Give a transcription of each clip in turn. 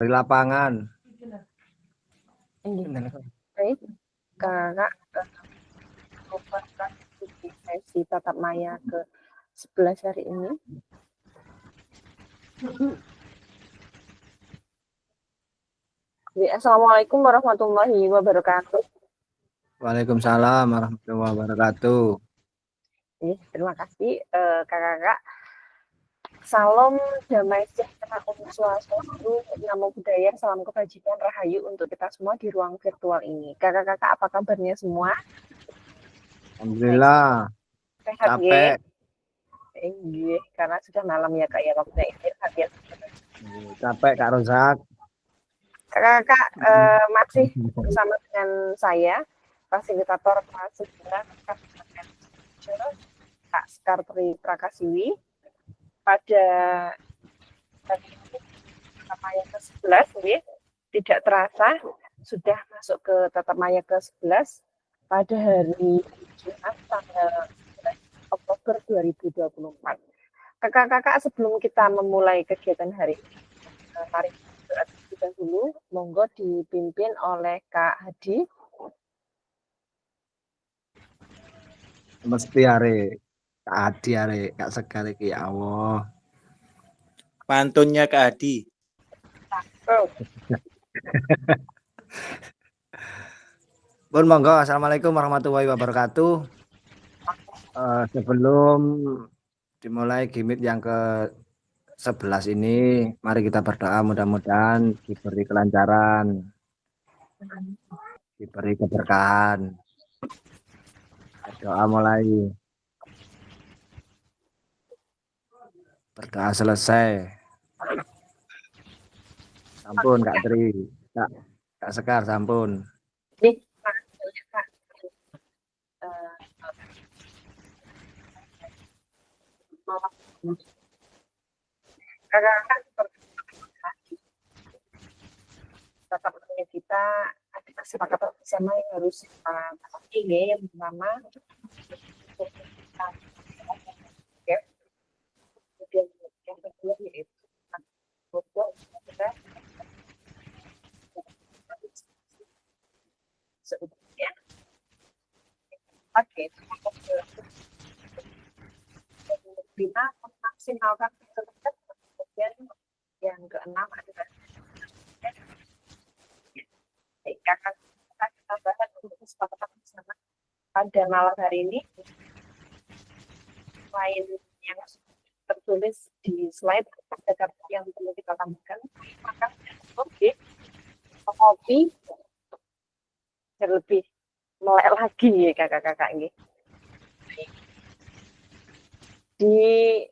Dari lapangan. Baik, Kakak coba di sesi tatap maya ke-11 hari ini. Assalamualaikum warahmatullahi wabarakatuh. Waalaikumsalam warahmatullahi wabarakatuh. Terima kasih kakak-kakak. Salam damai sejahtera untuk swastiastu, namo buddhaya, salam kebajikan, rahayu untuk kita semua di ruang virtual ini. Kakak-kakak apa kabarnya semua? Alhamdulillah. Sehat Capek. Karena sudah malam ya kak ya, waktunya istirahat ya. Capek Kak Rozak. Kakak-kakak masih bersama dengan saya, fasilitator kelas 9 Kak Skartri Prakasiwi. Pada hari ini tatap maya ke-11 tidak terasa sudah masuk ke tatap maya ke-11 pada hari Jumat tanggal 11 Oktober 2024. Kakak-kakak, sebelum kita memulai kegiatan hari ini, mari kita dulu, monggo dipimpin oleh Kak Hadi. Mesti are Kak Hadi are Kak Sekar iki ya Allah. Pantunnya Kak Hadi. Pun monggo, assalamualaikum warahmatullahi wabarakatuh. Sebelum dimulai gimmick yang ke-11 ini, mari kita berdoa mudah-mudahan diberi kelancaran, diberi keberkahan. Doa mulai. Berdoa selesai. Sampun Kak Tri, Kak Sekar sampun. Kakak-kakak, tatap maya kita ada kesepakatan bersama yang harus kita pahami ya. Yang pertama, kemudian yang kedua yaitu kita seutuhnya. Oke, kita memaksimalkan kegiatan. Kemudian yang keenam adalah kakak kita bahas untuk kesepakatan bersama pada malam hari ini. Selain yang tertulis di slide ada yang perlu kita tambahkan, maka kopi lebih melek lagi ya kakak-kakak ini. Di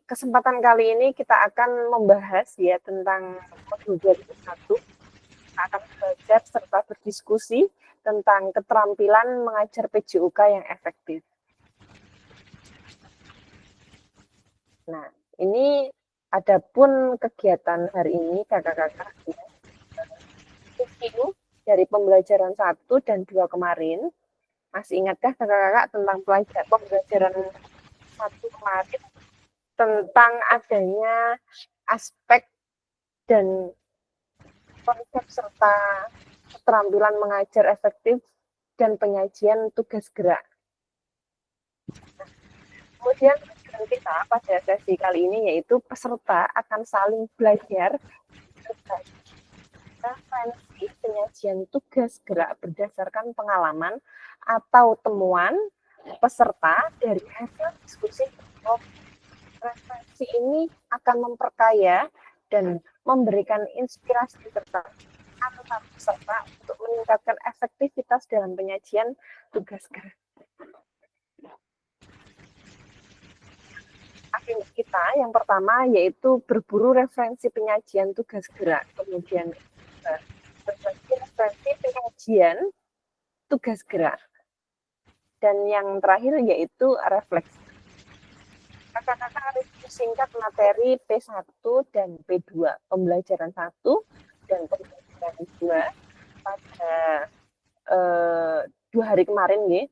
kesempatan kali ini kita akan membahas ya tentang modul 2001. Kita akan belajar serta berdiskusi tentang keterampilan mengajar PJOK yang efektif. Nah, ini adapun kegiatan hari ini kakak-kakak review dari pembelajaran 1 dan 2 kemarin. Masih ingatkah kakak-kakak tentang pembelajaran 1 kemarin tentang adanya aspek dan konsep serta keterampilan mengajar efektif dan penyajian tugas gerak. Kemudian kita pada sesi kali ini yaitu peserta akan saling belajar referensi penyajian tugas gerak berdasarkan pengalaman atau temuan peserta dari hasil diskusi. Referensi ini akan memperkaya dan memberikan inspirasi serta antar peserta untuk meningkatkan efektivitas dalam penyajian tugas gerak. Agenda kita yang pertama yaitu berburu referensi penyajian tugas gerak, kemudian berbagi referensi penyajian tugas gerak, dan yang terakhir yaitu refleksi. Kakak-kakak review singkat materi P1 dan P2, pembelajaran 1 dan pembelajaran 2 pada 2 hari kemarin ya,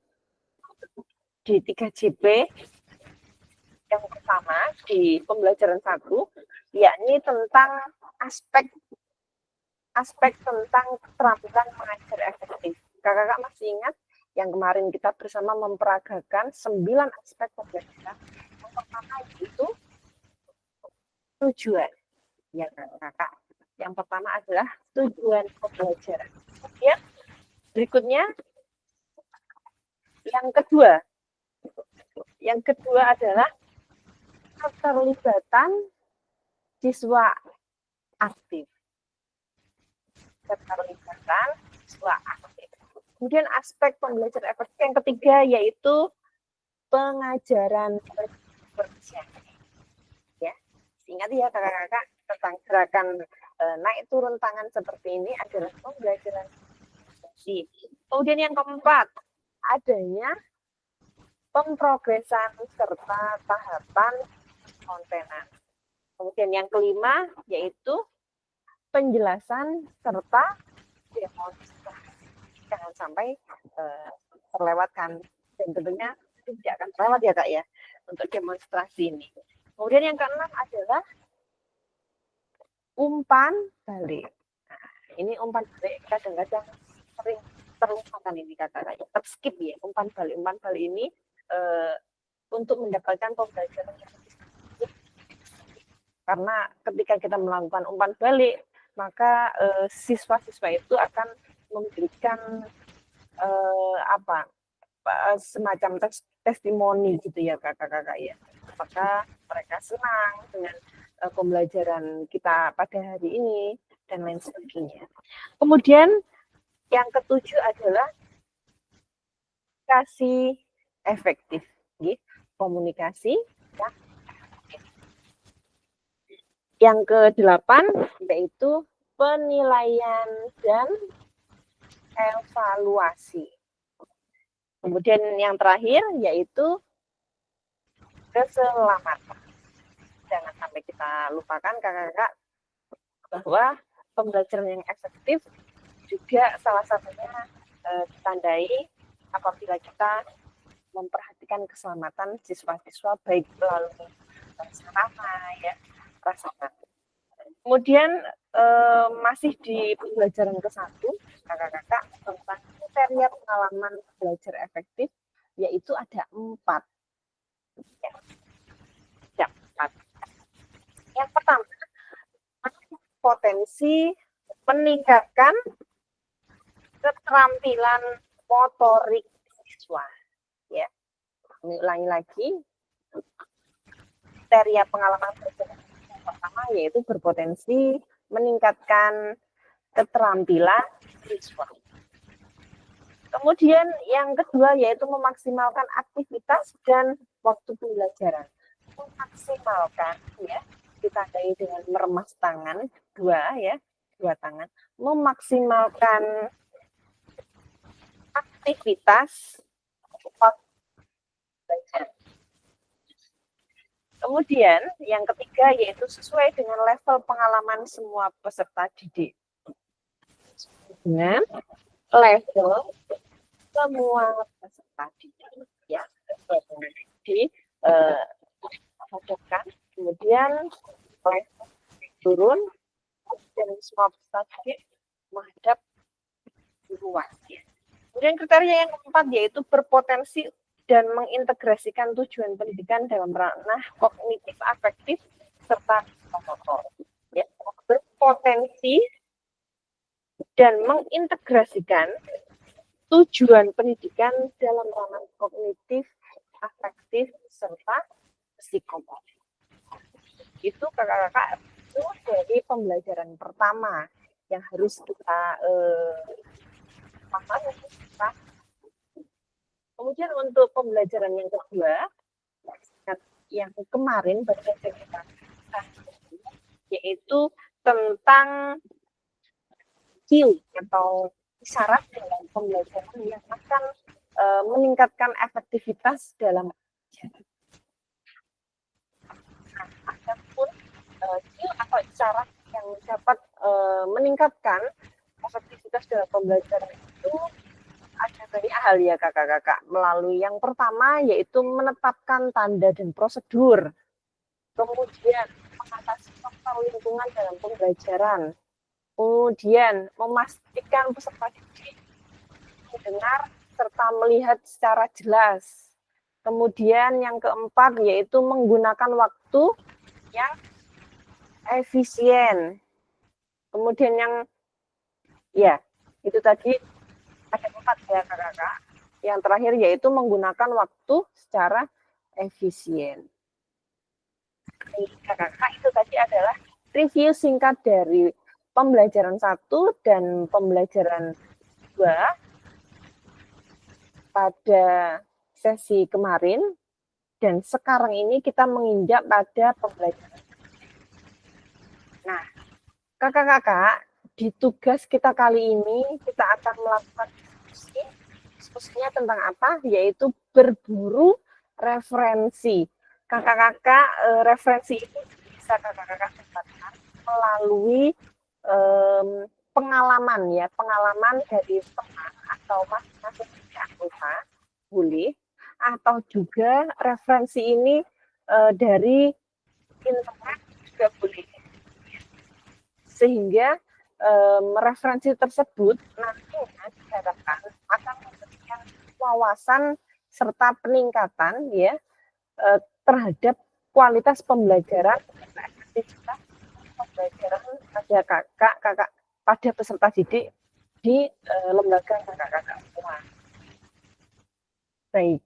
di 3JP. Yang pertama di pembelajaran 1 yakni tentang aspek aspek tentang keterampilan mengajar efektif. Kakak-kakak masih ingat yang kemarin kita bersama memperagakan 9 aspek pembelajaran. Yang pertama itu tujuan. Ya kakak. Yang pertama adalah tujuan pembelajaran. Kemudian berikutnya yang kedua. Yang kedua adalah keterlibatan siswa aktif. Keterlibatan siswa aktif. Kemudian aspek pembelajaran efektif yang ketiga yaitu pengajaran bersiaga. Ya, ingat ya kakak-kakak tentang gerakan naik turun tangan seperti ini adalah pembelajaran bersiaga. Kemudian yang keempat adanya pemrogesan serta tahapan kontenan. Kemudian yang kelima yaitu penjelasan serta demonstrasi. Jangan sampai terlewatkan dan tentunya tidak akan terlewat ya kak ya untuk demonstrasi ini. Kemudian yang keenam adalah umpan balik. Nah, ini umpan balik kadang-kadang sering terlupakan ini kakak, terskip ya umpan balik. Umpan balik ini untuk mendapatkan pembelajaran yang karena ketika kita melakukan umpan balik maka siswa-siswa itu akan memberikan semacam testimoni gitu ya kakak-kakak ya. Maka mereka senang dengan pembelajaran kita pada hari ini dan lain sebagainya. Kemudian yang ketujuh adalah komunikasi efektif, gitu. Komunikasi yang efektif. Yang kedelapan yaitu penilaian dan evaluasi. Kemudian yang terakhir yaitu keselamatan. Jangan sampai kita lupakan kakak-kakak bahwa pembelajaran yang efektif juga salah satunya ditandai apabila kita memperhatikan keselamatan siswa-siswa baik melalui sarana ya prasarana. Kemudian masih di pembelajaran ke-1 kakak-kakak tentang kriteria pengalaman belajar efektif yaitu ada 4. Ya. Ada 4. Yang pertama potensi meningkatkan keterampilan motorik siswa. Ya, ini ulangi lagi. Kriteria pengalaman belajar yang pertama yaitu berpotensi meningkatkan keterampilan siswa. Kemudian yang kedua yaitu memaksimalkan aktivitas dan waktu pembelajaran. Memaksimalkan ya, ditandai dengan meremas tangan dua tangan, memaksimalkan aktivitas belajar. Kemudian yang ketiga yaitu sesuai dengan level pengalaman semua peserta didik. Dengan level semua peserta didik ya, dihadapkan, kemudian level turun dan semua peserta didik menghadap luas. Ya. Kemudian kriteria yang keempat yaitu berpotensi dan mengintegrasikan tujuan pendidikan dalam ranah kognitif afektif serta motor. Ya, berpotensi dan mengintegrasikan tujuan pendidikan dalam ranah kognitif afektif serta psikomotor. Itu kakak-kakak itu dari pembelajaran pertama yang harus kita pahami. Kemudian untuk pembelajaran yang kedua, yang kemarin baru saja kita yaitu tentang cue atau isyarat dalam pembelajaran yang akan meningkatkan efektivitas dalam pembelajaran. Nah, adapun cue atau isyarat yang dapat meningkatkan efektivitas dalam pembelajaran itu ada banyak hal ya kakak-kakak. Melalui yang pertama yaitu menetapkan tanda dan prosedur. Kemudian mengatasi faktor lingkungan dalam pembelajaran. Kemudian memastikan peserta didik mendengar serta melihat secara jelas. Kemudian yang keempat yaitu menggunakan waktu yang efisien. Kemudian itu tadi ada 4 ya Kakak. Yang terakhir yaitu menggunakan waktu secara efisien. Kakak, itu tadi adalah review singkat dari pembelajaran 1 dan pembelajaran 2 pada sesi kemarin, dan sekarang ini kita menginjak pada pembelajaran. Nah, kakak-kakak, di tugas kita kali ini kita akan melakukan diskusi. Diskusinya tentang apa? Yaitu berburu referensi. Kakak-kakak, referensi itu bisa kakak-kakak dapatkan melalui pengalaman ya, pengalaman dari teman atau masing-masing anggota, boleh, atau juga referensi ini dari internet juga boleh. Sehingga referensi tersebut nantinya diharapkan akan memberikan wawasan serta peningkatan ya terhadap kualitas pembelajaran dan efektivitas pembelajaran pada kakak pada peserta didik di lembaga kakak-kakak semua. Baik,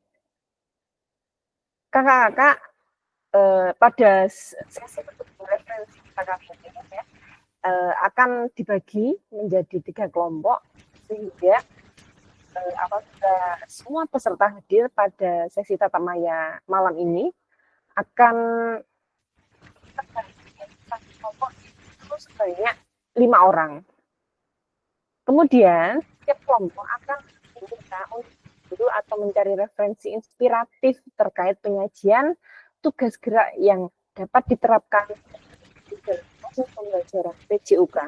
kakak-kakak pada sesi referensi kita kali ini ya akan dibagi menjadi 3 kelompok sehingga apabila semua peserta hadir pada sesi tatap maya malam ini akan satu kelompok itu sebanyak 5 orang. Kemudian setiap kelompok akan diminta untuk dulu atau mencari referensi inspiratif terkait penyajian tugas gerak yang dapat diterapkan di dalam proses pembelajaran PJUK.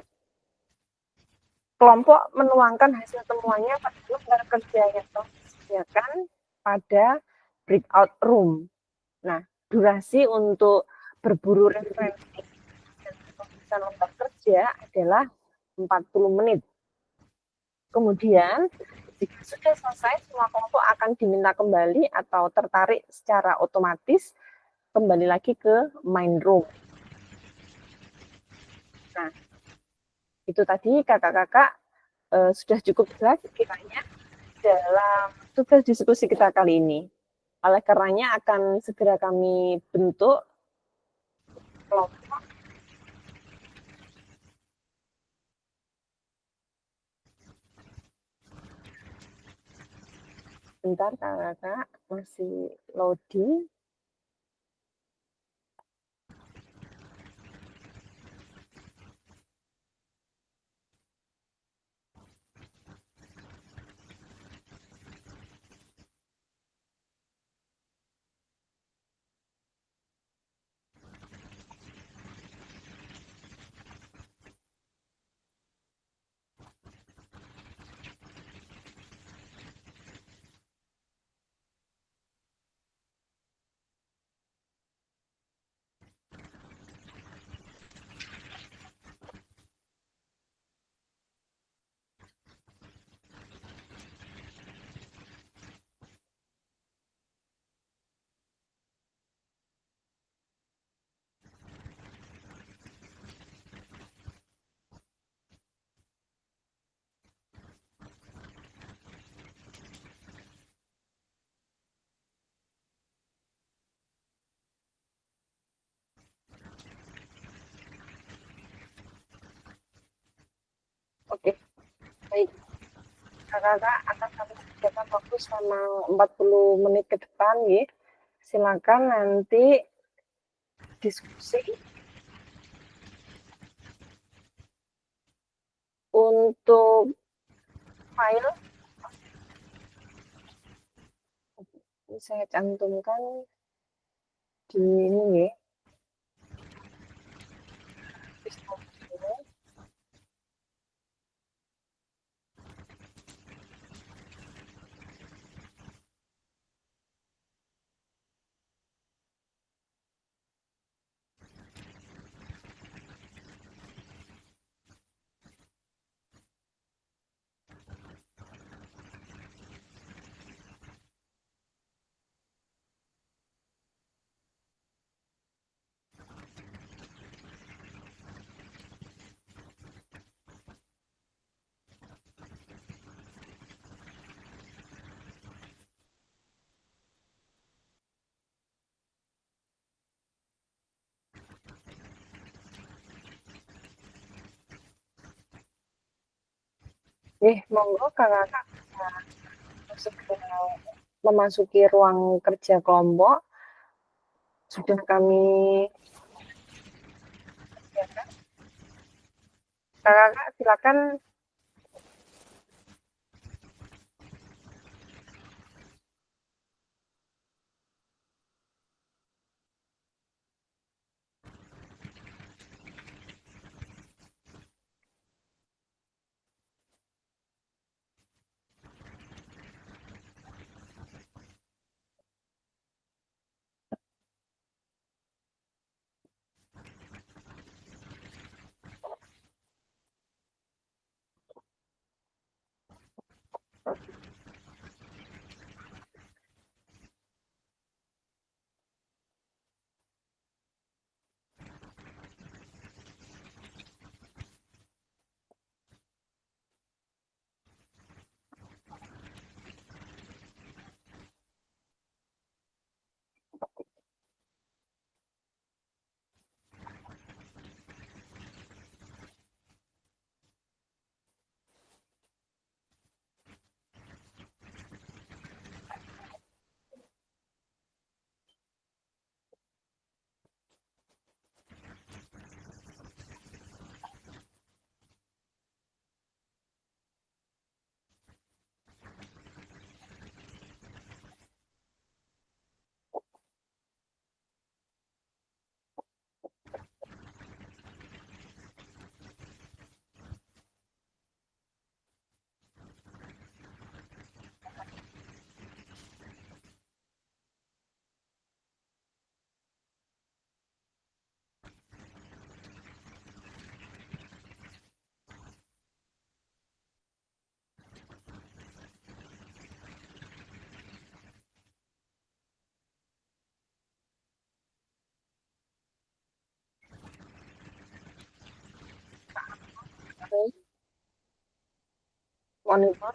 Kelompok menuangkan hasil temuannya pada lembar kerja yang telah disediakan pada breakout room. Nah, durasi untuk berburu referensi dan pemeriksaan lembar kerja adalah 40 menit. Kemudian, jika sudah selesai, semua kelompok akan diminta kembali atau tertarik secara otomatis kembali lagi ke main room. Nah, itu tadi kakak-kakak sudah cukup jelas kiranya dalam tugas diskusi kita kali ini. Oleh karenanya akan segera kami bentuk kelompok. Bentar kakak, masih loading. Oke, baik. Kakak akan kami sediakan waktu selama 40 menit ke depan ya. Silakan nanti diskusi untuk file saya cantumkan di ini ya. Monggo kakak bisa segera memasuki ruang kerja kelompok. Sudah kami sediakan. Kakak silakan. Monitor.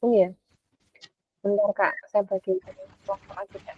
Iya, bentar Kak, saya bagi kelompok aja Kak.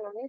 Ini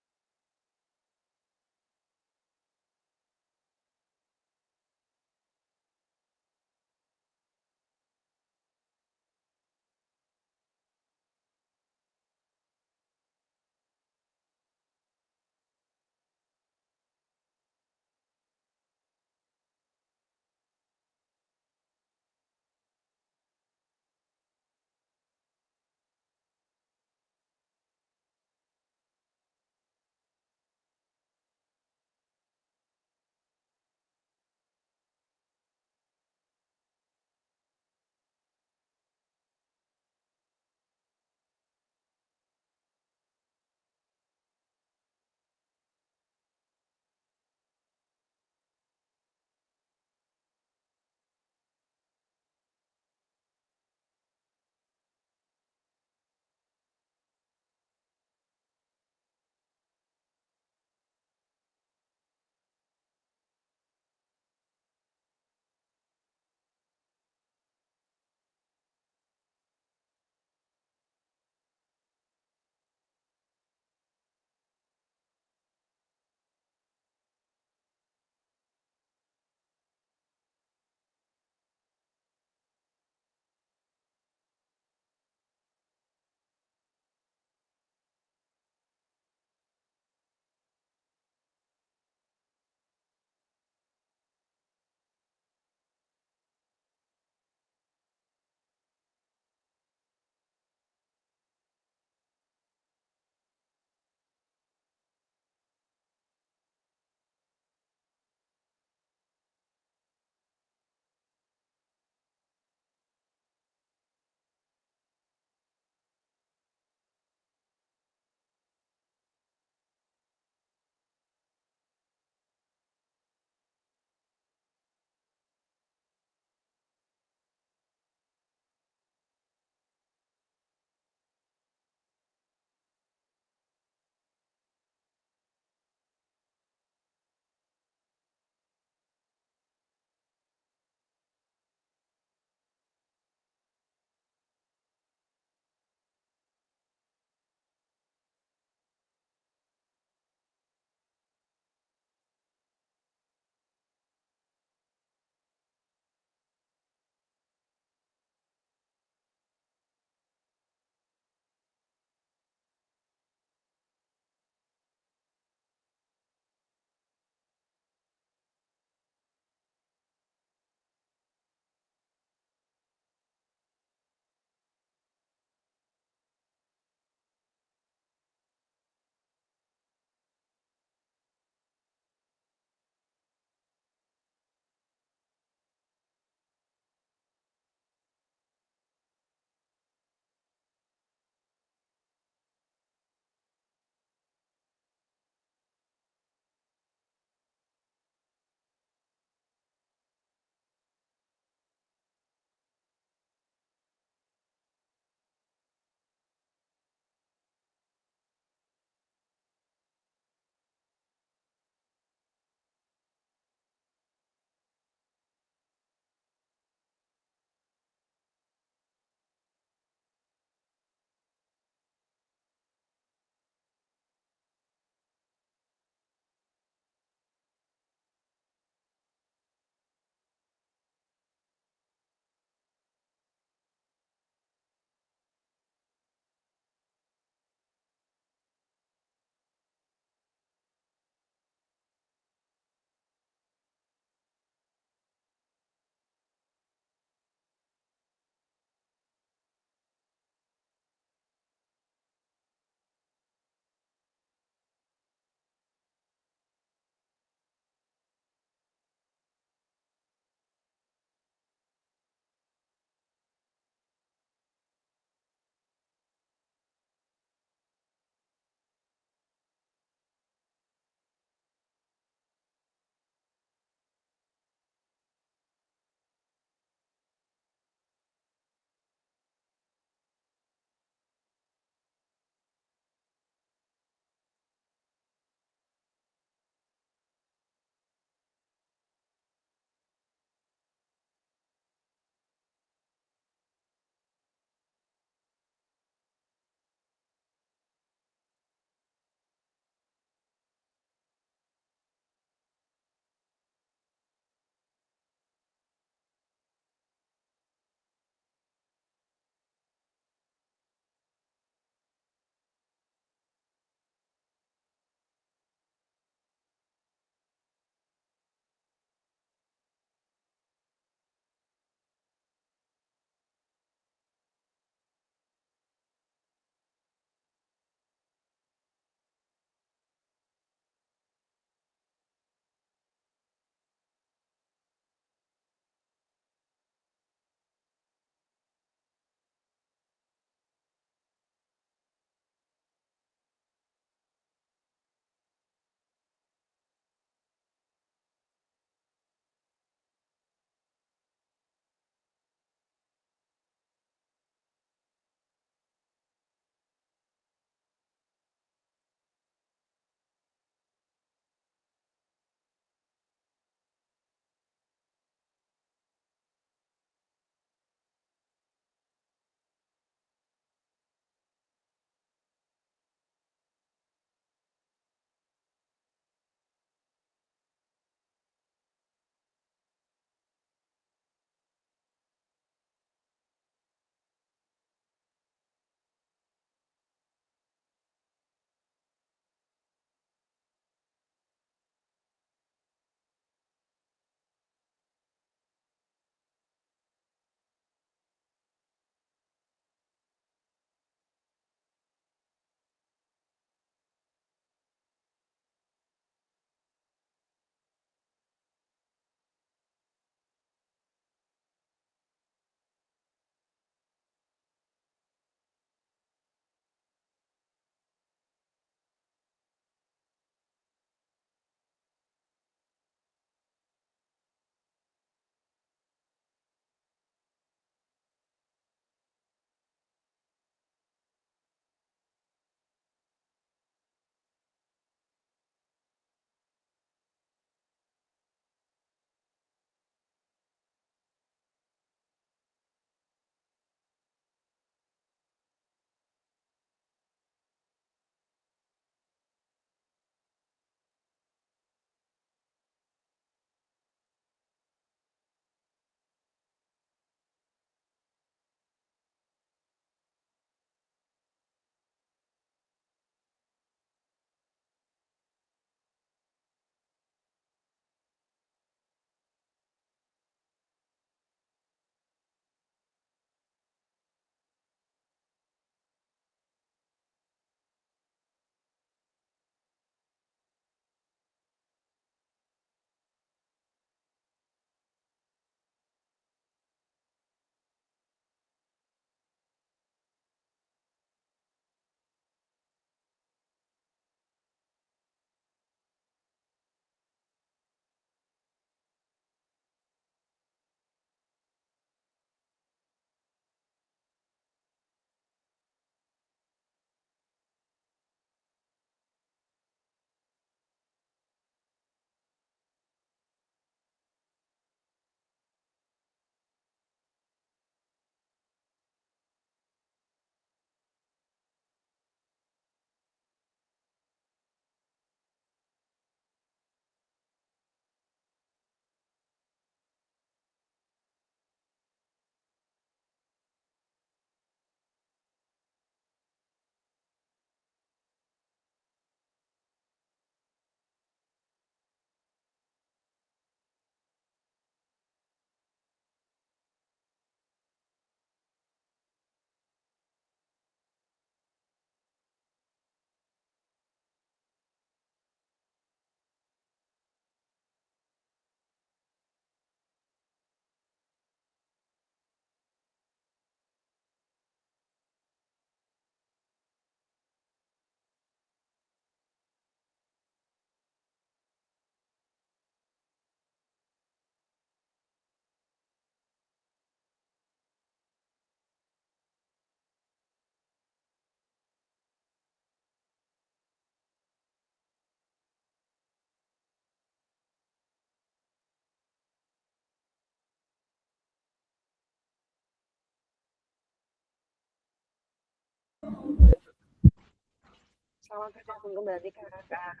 Selamat bergabung kembali kakak.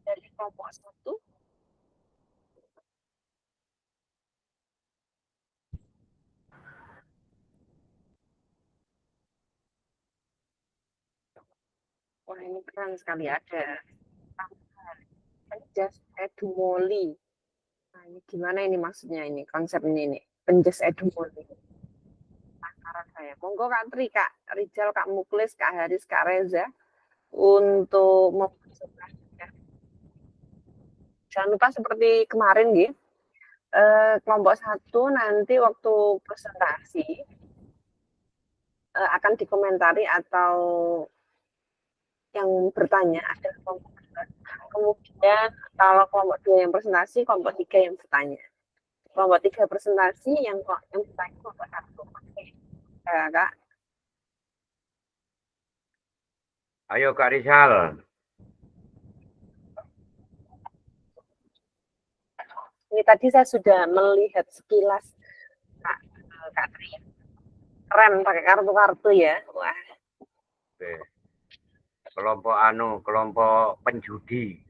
Dari kelompok 1. Wah, ini keren sekali, ada penjas edumoli. Nah, ini gimana ini maksudnya ini konsepnya ini penjas edumoli? Penasaran saya. Monggo Kak Tri, Kak Rijal, Kak Muklis, Kak Haris, Kak Reza untuk mempersiapkan. Jangan lupa seperti kemarin gitu. Kelompok 1 nanti waktu presentasi akan dikomentari atau yang bertanya ada kelompok 2. Kemudian kalau kelompok 2 yang presentasi, kelompok 3 yang bertanya. Kelompok 3 presentasi, yang bertanya kelompok 1. Oke. Ya, Kak. Ayo Kak Rizal. Ini tadi saya sudah melihat sekilas Kak Tri. Keren pakai kartu-kartu ya. Wah. Oke. Kelompok penjudi.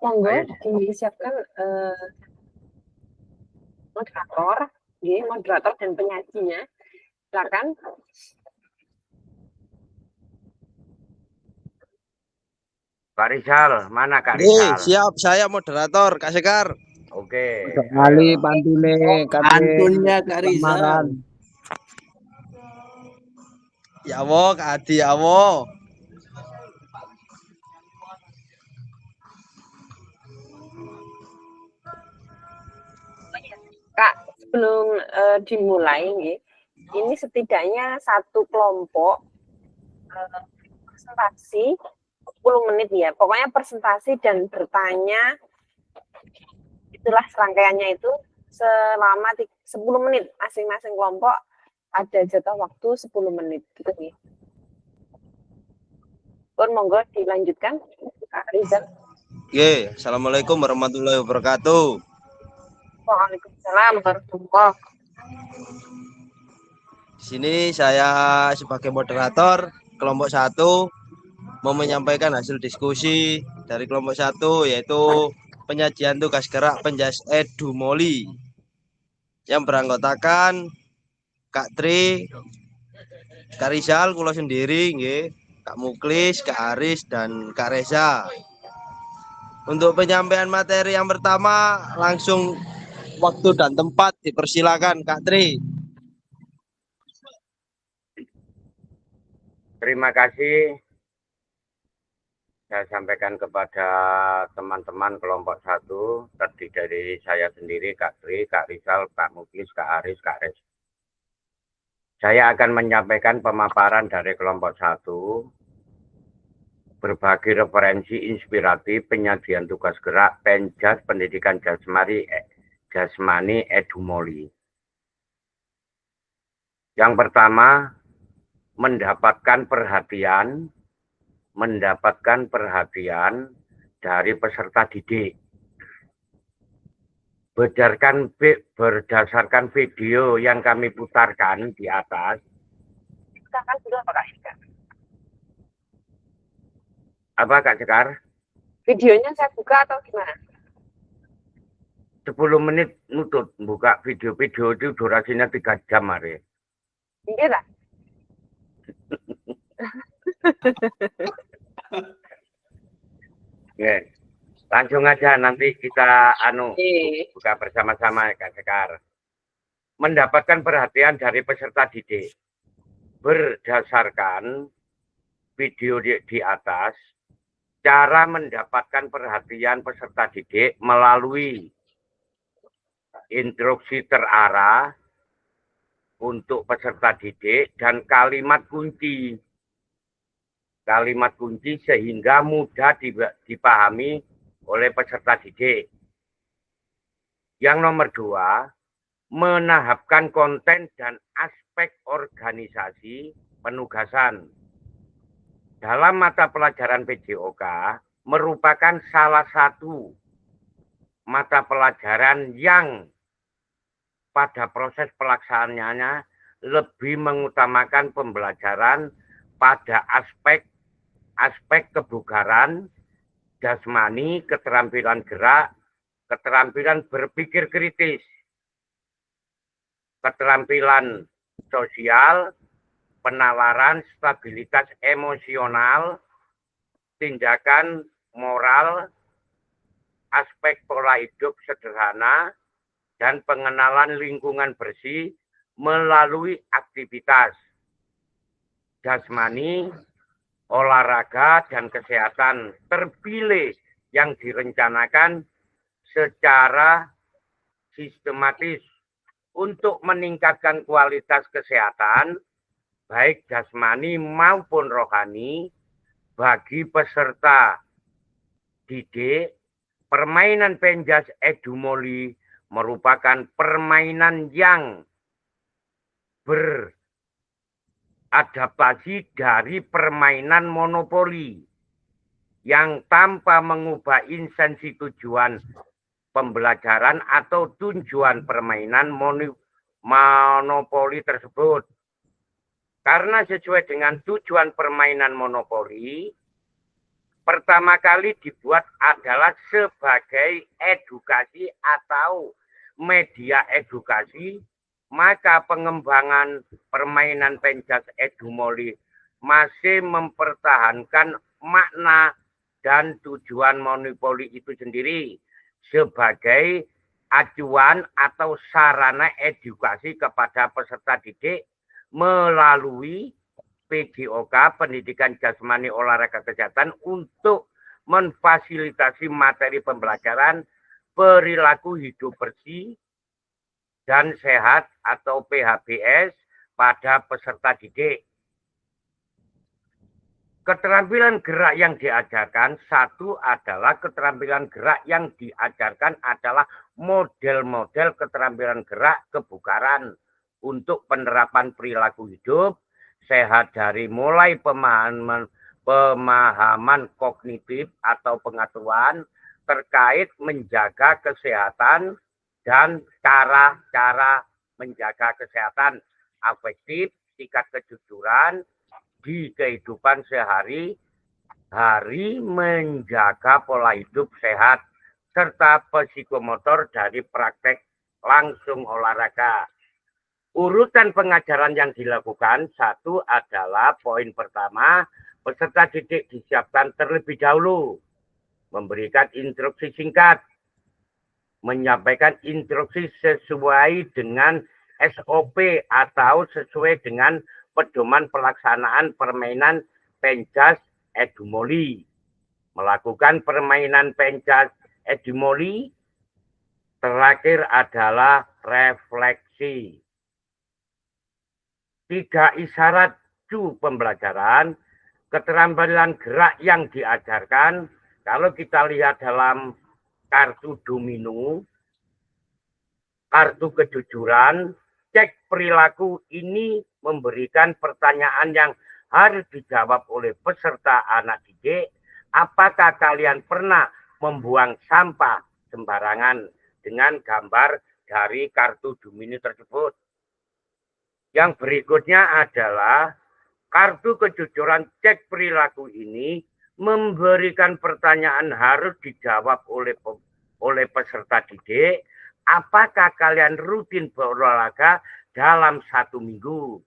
Monggo disiapkan moderator dan penyajinya. Silakan. Kak Rizal, mana Kak Rizal? Siap, saya moderator, Kak Sekar. Oke. Sekali pantune Pantunnya Kak Rizal. Samaran. Ya wo, Kak Adi, ya wo. Kak, sebelum dimulai ini setidaknya satu kelompok presentasi 10 menit ya. Pokoknya presentasi dan bertanya itulah serangkaiannya itu selama 10 menit. Masing-masing kelompok ada jatah waktu 10 menit gitu nih. Pun monggo dilanjutkan Kak Rizal. Oke, assalamualaikum warahmatullahi wabarakatuh. Waalaikumsalam warahmatullahi. Di sini saya sebagai moderator kelompok 1 mau menyampaikan hasil diskusi dari kelompok 1 yaitu penyajian tugas gerak penjas edumoli yang beranggotakan Kak Tri, Kak Rizal, kula sendiri, nggih, Kak Muklis, Kak Haris, dan Kak Reza. Untuk penyampaian materi yang pertama, langsung waktu dan tempat dipersilakan Kak Tri. Terima kasih. Saya sampaikan kepada teman-teman kelompok 1, terdiri dari saya sendiri, Kak Tri, Kak Rizal, Kak Muklis, Kak Haris, Kak Reza. Saya akan menyampaikan pemaparan dari kelompok 1, berbagi referensi inspiratif penyajian tugas gerak penjas pendidikan jasmani edumoli. Yang pertama, mendapatkan perhatian dari peserta didik. Berdasarkan video yang kami putarkan di atas. Silakan dulu Kak Ika. Apa Kak Sekar? Videonya saya buka atau gimana? 10 menit nutut buka video itu durasinya 3 jam hari. Iya lah. Oke. Langsung aja nanti kita buka bersama-sama Kak Sekar. Mendapatkan perhatian dari peserta didik. Berdasarkan video di atas, Cara mendapatkan perhatian peserta didik melalui instruksi terarah untuk peserta didik dan kalimat kunci. Kalimat kunci sehingga mudah dipahami oleh peserta didik. Yang nomor 2, menahapkan konten dan aspek organisasi penugasan. Dalam mata pelajaran PJOK merupakan salah satu mata pelajaran yang pada proses pelaksanaannya lebih mengutamakan pembelajaran pada aspek kebugaran, jasmani, keterampilan gerak, keterampilan berpikir kritis, keterampilan sosial, penalaran, stabilitas emosional, tindakan moral, aspek pola hidup sederhana, dan pengenalan lingkungan bersih melalui aktivitas jasmani, olahraga, dan kesehatan terpilih yang direncanakan secara sistematis untuk meningkatkan kualitas kesehatan baik jasmani maupun rohani bagi peserta didik. Permainan penjas edumoli merupakan permainan yang beradaptasi dari permainan monopoli yang tanpa mengubah esensi tujuan pembelajaran atau tujuan permainan monopoli tersebut. Karena sesuai dengan tujuan permainan monopoli, pertama kali dibuat adalah sebagai edukasi atau media edukasi, maka pengembangan permainan penjas edumoli masih mempertahankan makna dan tujuan monopoli itu sendiri sebagai acuan atau sarana edukasi kepada peserta didik melalui PJOK, Pendidikan Jasmani Olahraga Kesehatan, untuk memfasilitasi materi pembelajaran perilaku hidup bersih dan sehat atau PHBS pada peserta didik. Keterampilan gerak yang diajarkan, satu adalah keterampilan gerak yang diajarkan adalah model-model keterampilan gerak kebugaran untuk penerapan perilaku hidup sehat dari mulai pemahaman kognitif atau pengetahuan terkait menjaga kesehatan dan cara-cara menjaga kesehatan afektif, tingkat kejujuran di kehidupan sehari-hari, menjaga pola hidup sehat, serta psikomotor dari praktek langsung olahraga. Urutan pengajaran yang dilakukan, satu adalah poin pertama, peserta didik disiapkan terlebih dahulu, memberikan instruksi singkat, menyampaikan instruksi sesuai dengan SOP atau sesuai dengan pedoman pelaksanaan permainan penjas edumoli. Melakukan permainan penjas edumoli, terakhir adalah refleksi. 3 isyarat pembelajaran, keterampilan gerak yang diajarkan. Kalau kita lihat dalam kartu domino, kartu kejujuran, cek perilaku ini memberikan pertanyaan yang harus dijawab oleh peserta anak didik. Apakah kalian pernah membuang sampah sembarangan? Dengan gambar dari kartu domino tersebut. Yang berikutnya adalah kartu kejujuran cek perilaku ini memberikan pertanyaan harus dijawab oleh peserta didik. Apakah kalian rutin berolahraga dalam 1 minggu?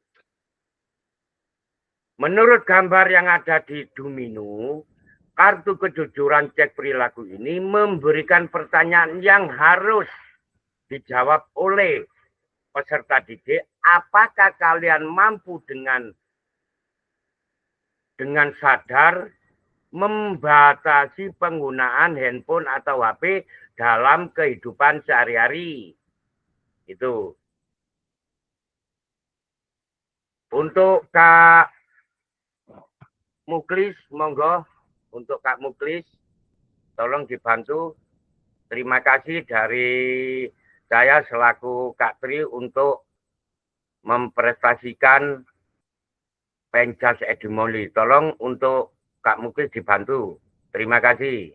Menurut gambar yang ada di domino, kartu kejujuran cek perilaku ini memberikan pertanyaan yang harus dijawab oleh peserta didik. Apakah kalian mampu dengan sadar membatasi penggunaan handphone atau HP dalam kehidupan sehari-hari. Itu. Untuk Kak Muklis, monggo. Untuk Kak Muklis, tolong dibantu. Terima kasih dari saya selaku Kak Tri untuk memprestasikan Penjas Edumoli. Tolong untuk Kak Muklis dibantu. Terima kasih.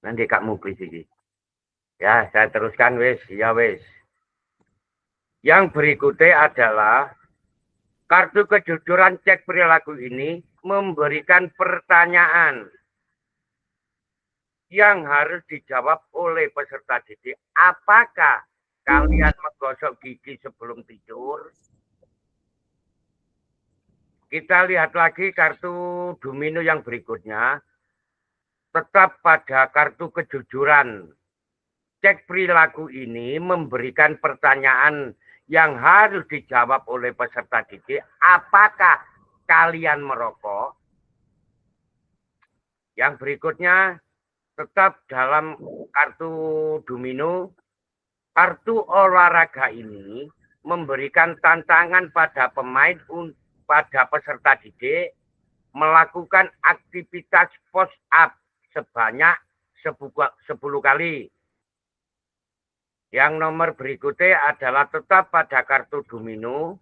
Nanti Kak Muklis ini. Ya, saya teruskan wes, ya wes. Yang berikutnya adalah kartu kejujuran cek perilaku ini memberikan pertanyaan yang harus dijawab oleh peserta didik. Apakah kalian menggosok gigi sebelum tidur? Kita lihat lagi kartu domino yang berikutnya. Tetap pada kartu kejujuran. Cek perilaku ini memberikan pertanyaan yang harus dijawab oleh peserta didik. Apakah kalian merokok? Yang berikutnya, tetap dalam kartu domino, kartu olahraga ini memberikan tantangan pada pemain, pada peserta didik, melakukan aktivitas push up sebanyak 10 kali. Yang nomor berikutnya adalah tetap pada kartu domino.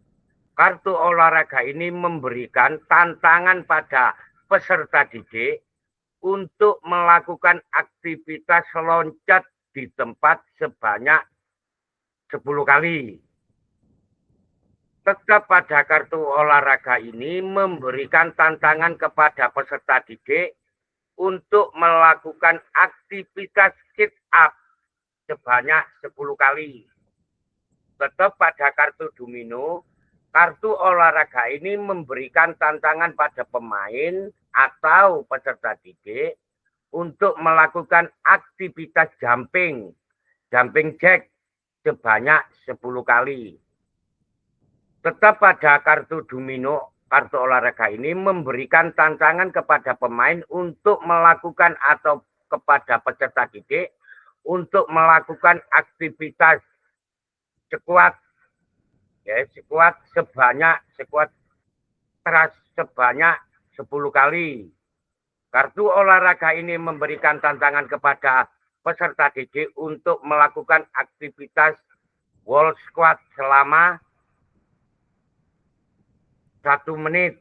Kartu olahraga ini memberikan tantangan pada peserta didik untuk melakukan aktivitas loncat di tempat sebanyak 10 kali. Tetap pada kartu olahraga ini memberikan tantangan kepada peserta didik untuk melakukan aktivitas sit up sebanyak 10 kali. Tetap pada kartu domino, kartu olahraga ini memberikan tantangan pada pemain atau peserta didik untuk melakukan aktivitas jumping jack sebanyak 10 kali. Tetap pada kartu domino, kartu olahraga ini memberikan tantangan kepada pemain untuk melakukan atau kepada peserta didik untuk melakukan aktivitas squat sebanyak 10 kali. Kartu olahraga ini memberikan tantangan kepada peserta didik untuk melakukan aktivitas wall squat selama 1 menit.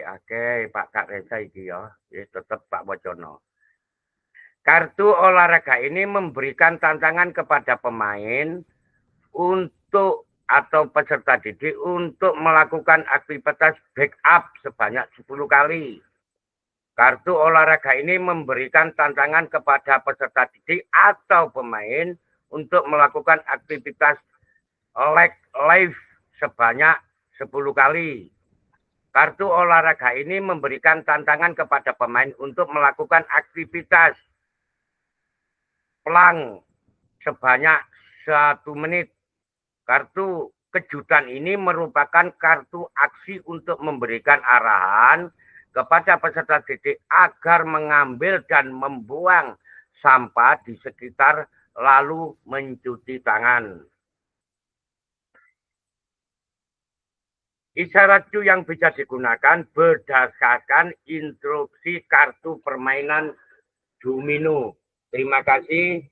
Oke, Pak Kak Reza iki ya, tetap Pak Bocono. Kartu olahraga ini memberikan tantangan kepada pemain untuk atau peserta didik untuk melakukan aktivitas back up sebanyak 10 kali. Kartu olahraga ini memberikan tantangan kepada peserta didik atau pemain untuk melakukan aktivitas leg lift sebanyak 10 kali. Kartu olahraga ini memberikan tantangan kepada pemain untuk melakukan aktivitas plank sebanyak 1 menit. Kartu kejutan ini merupakan kartu aksi untuk memberikan arahan kepada peserta didik agar mengambil dan membuang sampah di sekitar lalu mencuci tangan. Isyarat Q yang bisa digunakan berdasarkan instruksi kartu permainan domino. Terima kasih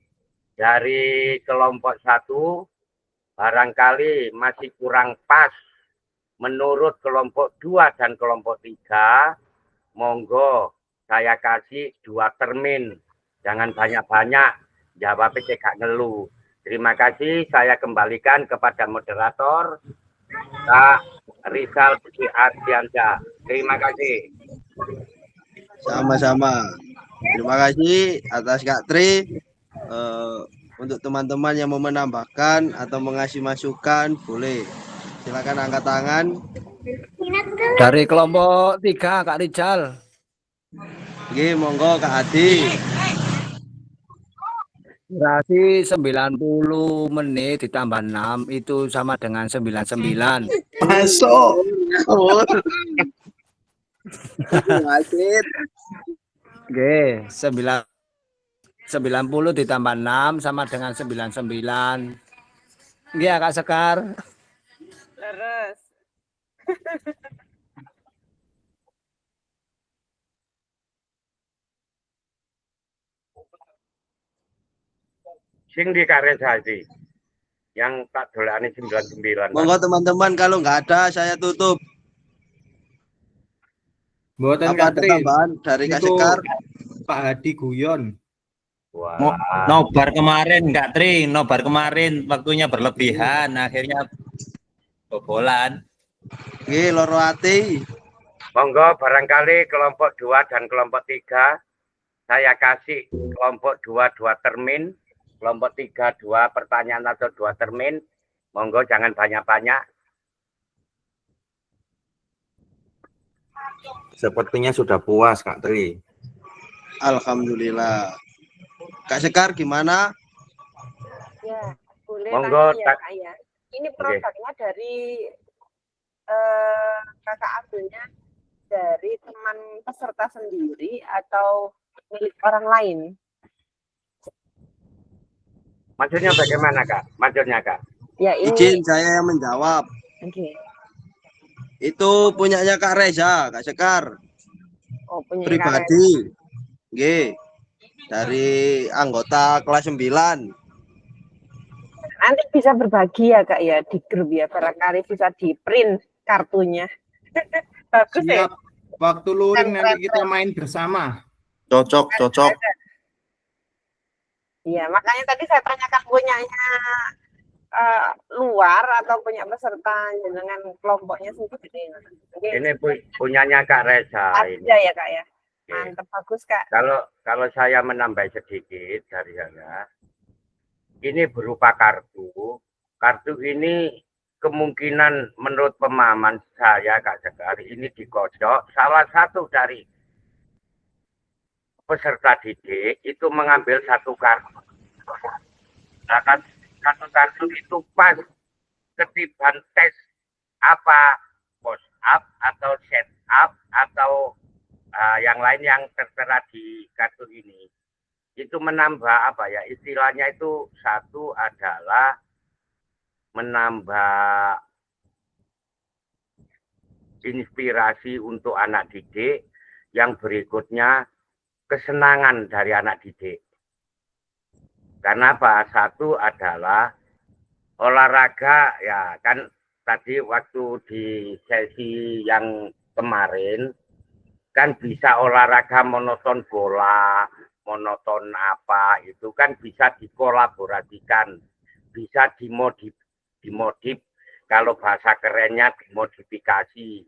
dari kelompok 1. Barangkali masih kurang pas menurut kelompok 2 dan kelompok 3. Monggo saya kasih 2 termin. Jangan banyak-banyak, jawabnya gak ngeluh. Terima kasih, saya kembalikan kepada moderator Kak Rizal Ardiansyah. Terima kasih. Sama-sama. Terima kasih atas Kak Tri. Untuk teman-teman yang mau menambahkan atau mengasih masukan, boleh. Silakan angkat tangan. Dari kelompok 3, Kak Rizal. Oke, monggo Kak Adi. Durasi 90 menit ditambah 6 itu sama dengan 99. Masuk. Ngawur. Wasit. Oke, 90 ditambah 6 sama dengan 99. Iya, Kak Sekar. Terus. Sing di Karesasi. Yang tak dolani 99. Monggo teman-teman, kalau nggak ada saya tutup. Mboten Apa Kak ada Tri, tambahan dari Kak itu Sekar? Pak Hadi guyon. Wah, Nobar kemarin Kak Tri, nobar kemarin waktunya berlebihan, akhirnya bobolan. Nggih, loro ati. monggo barangkali kelompok 2 dan kelompok 3 saya kasih kelompok 2 termin, kelompok 3 2 pertanyaan atau 2 termin. Monggo jangan banyak-banyak. Sepertinya sudah puas Kak Tri. Alhamdulillah. Kak Sekar gimana? Ya, boleh Monggo, tanya ya Kak ya. Ini produknya dari Kakak ambilnya dari teman peserta sendiri atau milik orang lain? Maksudnya bagaimana Kak? Maksudnya Kak? Ya ini. Izin saya yang menjawab. Oke. Itu punyanya Kak Reza, Kak Sekar. Oh, punya Pribadi. Nggih. Dari anggota kelas 9. Nanti bisa berbagi ya Kak ya di grup ya, barangkali bisa di print kartunya. Bagus ya. Siap. Waktu luring nanti kita main bersama. Cocok. Iya, makanya tadi saya tanyakan punyanya luar atau punya peserta dengan kelompoknya sendiri. Ini punyanya Kak Reza. Ini. Ada ya Kak ya. Mantap, bagus Kak. Kalau saya menambah sedikit dari saya, ini berupa kartu. Kartu ini kemungkinan menurut pemahaman saya Kak Sekar ini dikocok. Salah satu dari peserta didik itu mengambil satu kartu. Nah, satu kartu itu pas ketiban tes apa post up atau set up atau yang lain yang tertera di kartu ini. Itu menambah apa ya, istilahnya itu satu adalah menambah inspirasi untuk anak didik, yang berikutnya kesenangan dari anak didik. Karena apa? Satu adalah olahraga, ya kan tadi waktu di sesi yang kemarin kan bisa olahraga monoton bola, monoton apa, itu kan bisa dikolaborasikan, bisa dimodif, kalau bahasa kerennya dimodifikasi.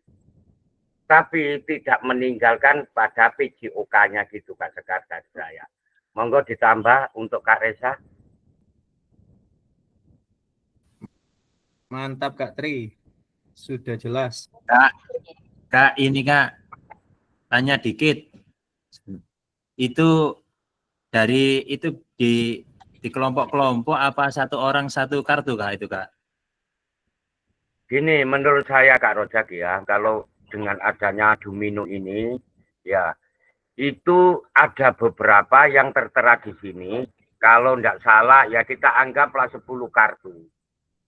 Tapi tidak meninggalkan pada PJOK-nya gitu Kak Sekar dari saya. Monggo ditambah untuk Kak Reza. Mantap Kak Tri. Sudah jelas. Kak ini Kak, tanya dikit. Itu dari itu di kelompok-kelompok apa satu orang satu kartu Kak itu Kak? Gini, menurut saya Kak Rojak ya, kalau dengan adanya domino ini, ya itu ada beberapa yang tertera di sini. Kalau tidak salah ya kita anggaplah 10 kartu.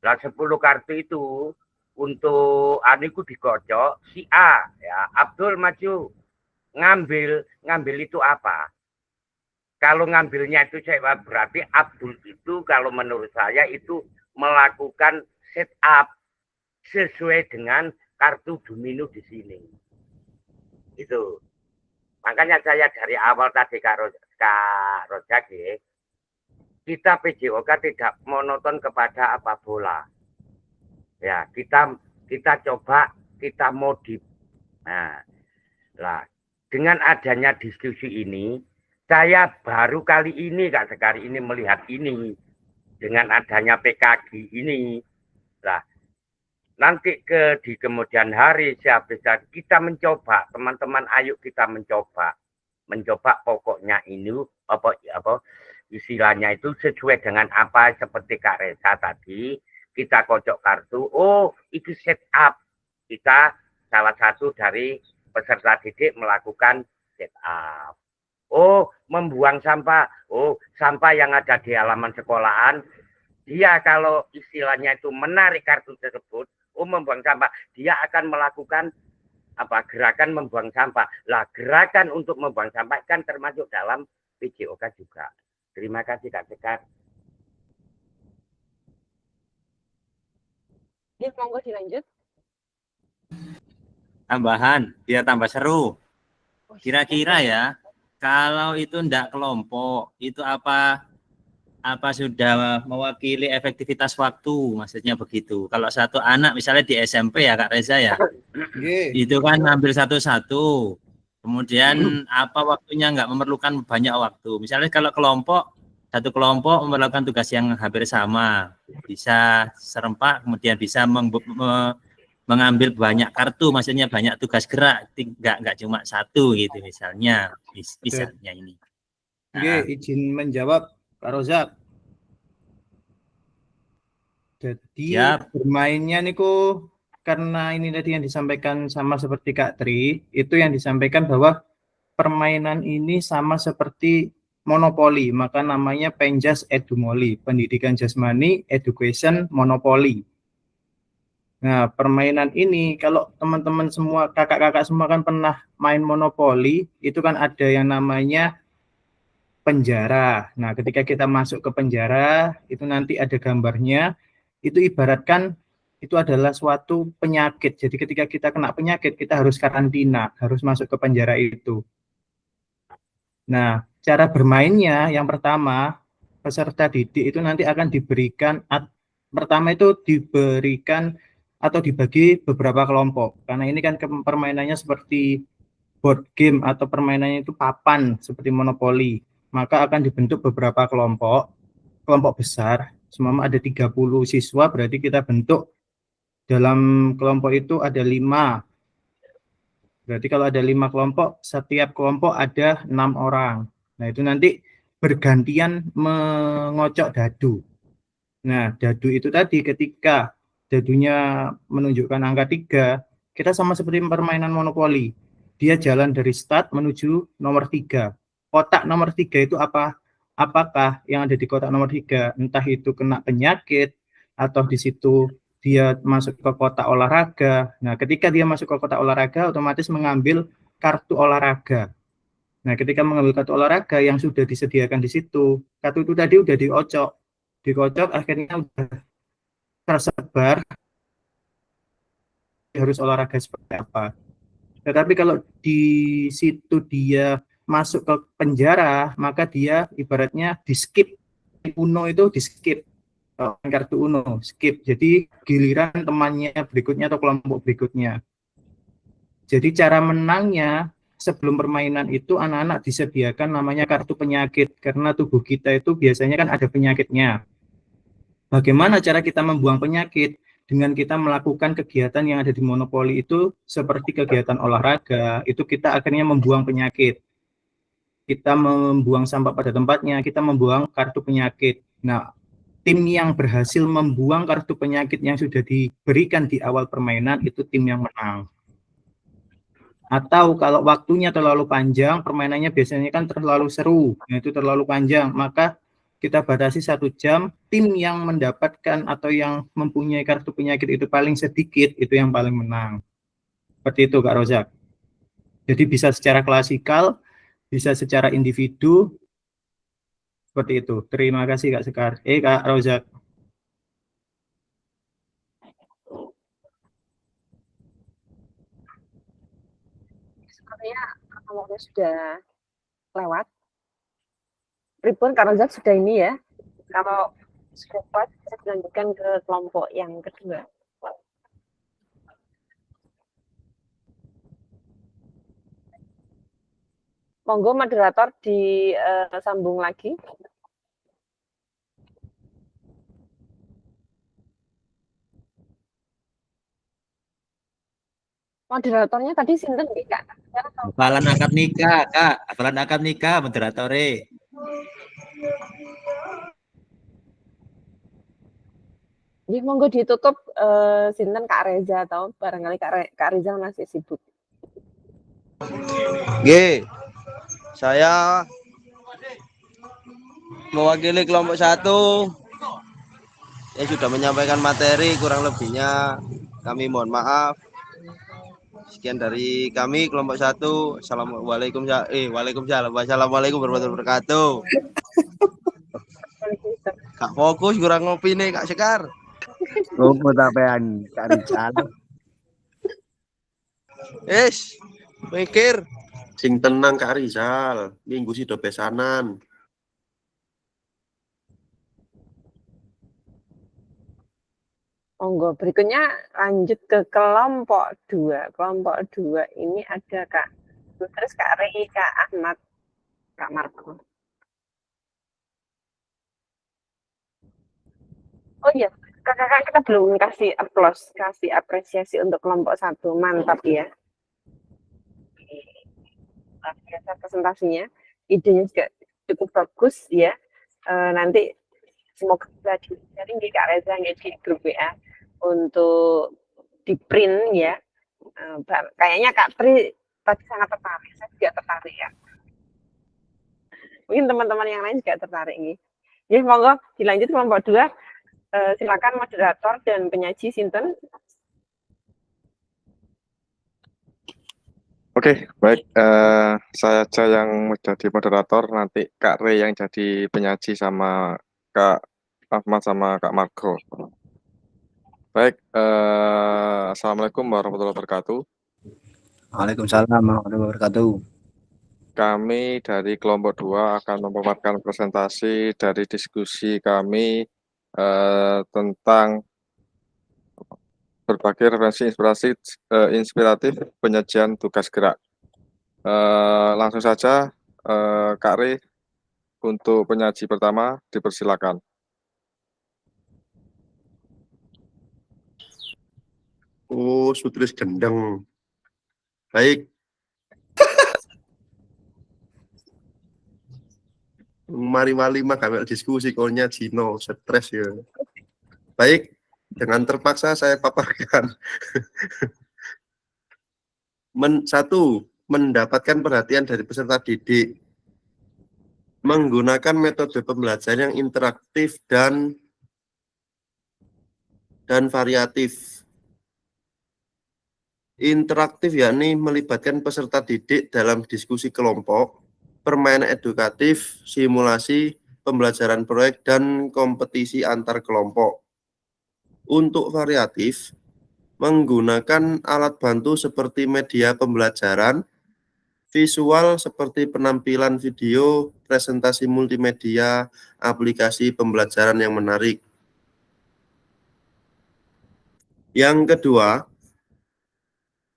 Nah 10 kartu itu untuk aniku dikocok si A ya, Abdul maju ngambil itu apa? Kalau ngambilnya itu saya berarti Abdul itu kalau menurut saya itu melakukan setup sesuai dengan kartu domino di sini. Itu. Makanya saya dari awal tadi Kak Rojak, kita PJOK tidak monoton kepada apa bola. Ya, kita coba kita modif. Nah, dengan adanya diskusi ini, saya baru kali ini Kak Sekar ini melihat ini dengan adanya PKG ini. Nanti di kemudian hari sehabisnya kita mencoba, teman-teman ayo kita mencoba pokoknya ini apa istilahnya itu sesuai dengan apa seperti Kak Reza tadi, kita kocok kartu, oh itu setup. Kita salah satu dari peserta didik melakukan setup. Oh, membuang sampah. Oh, sampah yang ada di halaman sekolahan, dia kalau istilahnya itu menarik kartu tersebut, oh membuang sampah, dia akan melakukan apa gerakan membuang sampah. Lah, gerakan untuk membuang sampah kan termasuk dalam PJOK juga. Terima kasih Kak Sekar. Ya, monggo dilanjut. Tambahan biar tambah seru. Kira-kira ya, kalau itu ndak kelompok, itu apa sudah mewakili efektivitas waktu, maksudnya begitu. Kalau satu anak misalnya di SMP ya Kak Reza ya, itu kan ambil satu-satu. Kemudian apa waktunya nggak memerlukan banyak waktu. Misalnya kalau satu kelompok melakukan tugas yang hampir sama, bisa serempak, kemudian bisa mengambil banyak kartu, maksudnya banyak tugas gerak, nggak cuma satu gitu misalnya ini. Oke, izin menjawab Kak Rozak. Jadi bermainnya niku karena ini tadi yang disampaikan sama seperti Kak Tri, itu yang disampaikan bahwa permainan ini sama seperti monopoli, maka namanya Penjas Edumoli, pendidikan jasmani, education, monopoli. Nah, permainan ini kalau teman-teman semua, kakak-kakak semua kan pernah main monopoli, itu kan ada yang namanya penjara. Nah, ketika kita masuk ke penjara, itu nanti ada gambarnya, itu ibaratkan itu adalah suatu penyakit. Jadi ketika kita kena penyakit, kita harus karantina, harus masuk ke penjara itu. Nah, cara bermainnya yang pertama, peserta didik itu nanti akan diberikan, pertama itu diberikan atau dibagi beberapa kelompok. Karena ini kan permainannya seperti board game atau permainannya itu papan seperti monopoli. Maka akan dibentuk beberapa kelompok besar, semua ada 30 siswa, berarti kita bentuk dalam kelompok itu ada 5. Berarti kalau ada 5 kelompok, setiap kelompok ada 6 orang. Nah, itu nanti bergantian mengocok dadu. Nah, dadu itu tadi ketika dadunya menunjukkan angka 3, kita sama seperti permainan monopoli. Dia jalan dari start menuju nomor 3. Kotak nomor 3 itu apa? Apakah yang ada di kotak nomor 3 entah itu kena penyakit atau di situ dia masuk ke kotak olahraga. Nah, ketika dia masuk ke kotak olahraga otomatis mengambil kartu olahraga. Nah, ketika mengambil kartu olahraga yang sudah disediakan di situ, kartu itu tadi udah dikocok akhirnya udah tersebar harus olahraga seperti apa. Tetapi kalau di situ dia masuk ke penjara, maka dia ibaratnya di skip. Uno itu di skip, kartu Uno skip. Jadi giliran temannya berikutnya atau kelompok berikutnya. Jadi cara menangnya sebelum permainan itu anak-anak disediakan namanya kartu penyakit, karena tubuh kita itu biasanya kan ada penyakitnya. Bagaimana cara kita membuang penyakit? Dengan kita melakukan kegiatan yang ada di monopoli itu seperti kegiatan olahraga, itu kita akhirnya membuang penyakit. Kita membuang sampah pada tempatnya, kita membuang kartu penyakit. Nah, tim yang berhasil membuang kartu penyakit yang sudah diberikan di awal permainan itu tim yang menang. Atau kalau waktunya terlalu panjang, permainannya biasanya kan terlalu seru, itu terlalu panjang, maka kita batasi 1 jam, tim yang mendapatkan atau yang mempunyai kartu penyakit itu paling sedikit, itu yang paling menang. Seperti itu Kak Rozak. Jadi bisa secara klasikal, bisa secara individu, seperti itu. Terima kasih Kak Sekar. Kak Rozak. Sepertinya waktu sudah lewat. Pripun Kak Rozak sudah ini ya. Kalau sudah kuat, saya lanjutkan ke kelompok yang kedua. Monggo moderator disambung lagi. Moderatornya tadi sinten nggih, Kak? Hafalan akad nikah, Kak. Hafalan akad nikah moderatore. Ya, monggo ditutup sinten Kak Reza atau barangkali Kak Rizal masih sibuk. G, saya mewakili kelompok 1 yang sudah menyampaikan materi, kurang lebihnya kami mohon maaf. Sekian dari kami kelompok 1. Assalamualaikum Wassalamualaikum warahmatullahi wabarakatuh. Kak fokus kurang ngopi nih Kak Sekar. Ngopo tapean Kak Rizal. Mikir. Sing tenang Kak Rizal, minggu sih do pesanan. Monggo berikutnya lanjut ke kelompok 2. Kelompok 2 ini ada Kak terus Kak Rei, Kak Ahmad, Kak Marco. Oh iya, kakak kita belum kasih applause, kasih apresiasi untuk kelompok 1. Mantap ya. Luar biasa presentasinya. Idenya juga cukup bagus ya. Nanti semoga bisa di-sharing di Kak Reza ya, di grup WA untuk di print ya. Kayaknya Kak Tri tadi sangat tertarik, saya juga tertarik ya. Mungkin teman-teman yang lain juga tertarik nih. Ya, monggo dilanjut kelompok 2. Silakan moderator dan penyaji sinten. Oke, baik. Saya aja yang menjadi moderator, nanti Kak Rey yang jadi penyaji sama Kak Ahmad sama Kak Margo. Baik, Assalamualaikum warahmatullahi wabarakatuh. Waalaikumsalam warahmatullahi wabarakatuh. Kami dari kelompok 2 akan memaparkan presentasi dari diskusi kami tentang berbagai referensi inspiratif penyajian tugas gerak. Langsung saja, Kak Rey, untuk penyaji pertama, dipersilakan. Oh, sutris gendeng. Baik. Mari-mari mah kami diskusi kolnya Cino, stres ya. Baik, dengan terpaksa saya paparkan. 1. Mendapatkan perhatian dari peserta didik. Menggunakan metode pembelajaran yang interaktif dan variatif. Interaktif yakni melibatkan peserta didik dalam diskusi kelompok, permainan edukatif, simulasi, pembelajaran proyek, dan kompetisi antar kelompok. Untuk variatif, menggunakan alat bantu seperti media pembelajaran, visual seperti penampilan video, presentasi multimedia, aplikasi pembelajaran yang menarik. Yang kedua,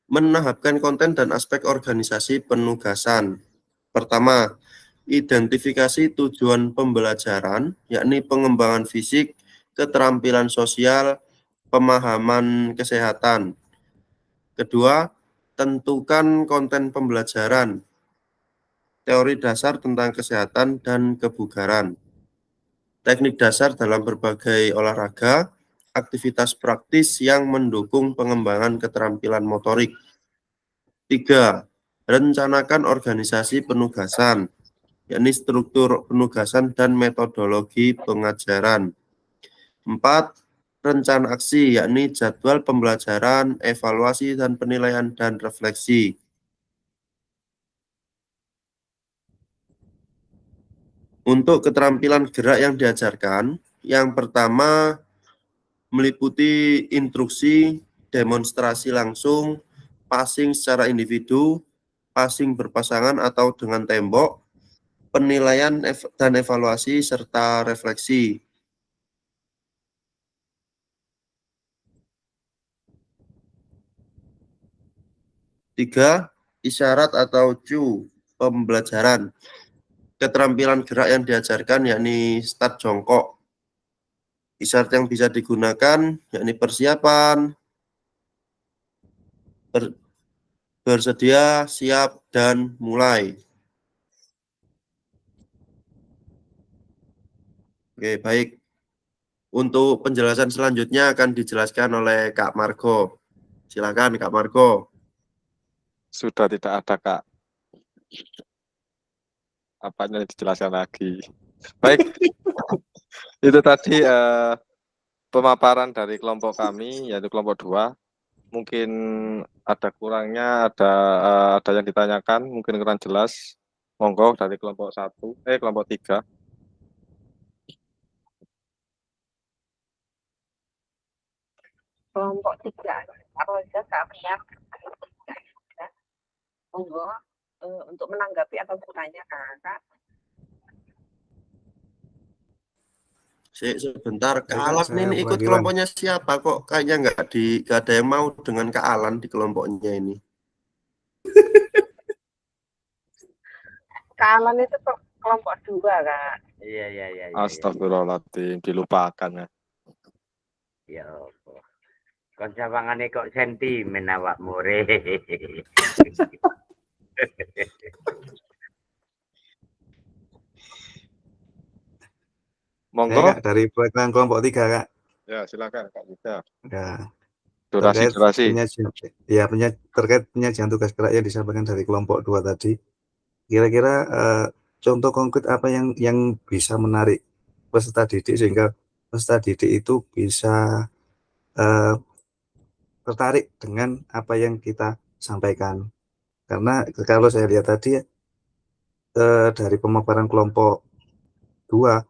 menahapkan konten dan aspek organisasi penugasan. Pertama, identifikasi tujuan pembelajaran, yakni pengembangan fisik, keterampilan sosial, pemahaman kesehatan. Kedua, tentukan konten pembelajaran, teori dasar tentang kesehatan dan kebugaran, teknik dasar dalam berbagai olahraga, aktivitas praktis yang mendukung pengembangan keterampilan motorik. 3. Rencanakan organisasi penugasan, yakni struktur penugasan dan metodologi pengajaran. 4. Rencana aksi, yakni jadwal pembelajaran, evaluasi dan penilaian dan refleksi. Untuk keterampilan gerak yang diajarkan, yang pertama meliputi instruksi, demonstrasi langsung, passing secara individu, passing berpasangan atau dengan tembok, penilaian dan evaluasi, serta refleksi. Tiga, isyarat atau cue pembelajaran. Keterampilan gerak yang diajarkan yakni start jongkok. Isyarat yang bisa digunakan yakni persiapan, bersedia, siap, dan mulai. Oke, baik. Untuk penjelasan selanjutnya akan dijelaskan oleh Kak Margo. Silakan Kak Margo. Sudah tidak ada, Kak. Apanya dijelaskan lagi. Baik, itu tadi pemaparan dari kelompok kami, yaitu kelompok 2. Mungkin ada kurangnya, ada yang ditanyakan, mungkin kurang jelas. Monggo dari kelompok 3. Kelompok 3, Roja, Kak Frian, monggo untuk menanggapi atau bertanya Kak. Sebentar, Kak Baik, Alan saya ini ikut Wagilan. kelompoknya siapa kok? Kayaknya nggak ada yang mau dengan Kak Alan di kelompoknya ini. Kak Alan itu kelompok 2 Kak. Iya. Astagfirullahaladzim, dilupakan ya. Ya Allah. Kon sawangane kok sentimen awakmu re. Monggo. Kak, dari perwakilan kelompok 3 Kak. Ya, silakan Kak Yuda. Ya, Durasi. terkait penyajian tugas gerak yang disampaikan dari kelompok 2 tadi. Kira-kira contoh konkret apa yang bisa menarik peserta didik sehingga peserta didik itu bisa tertarik dengan apa yang kita sampaikan. Karena kalau saya lihat tadi dari pemaparan kelompok 2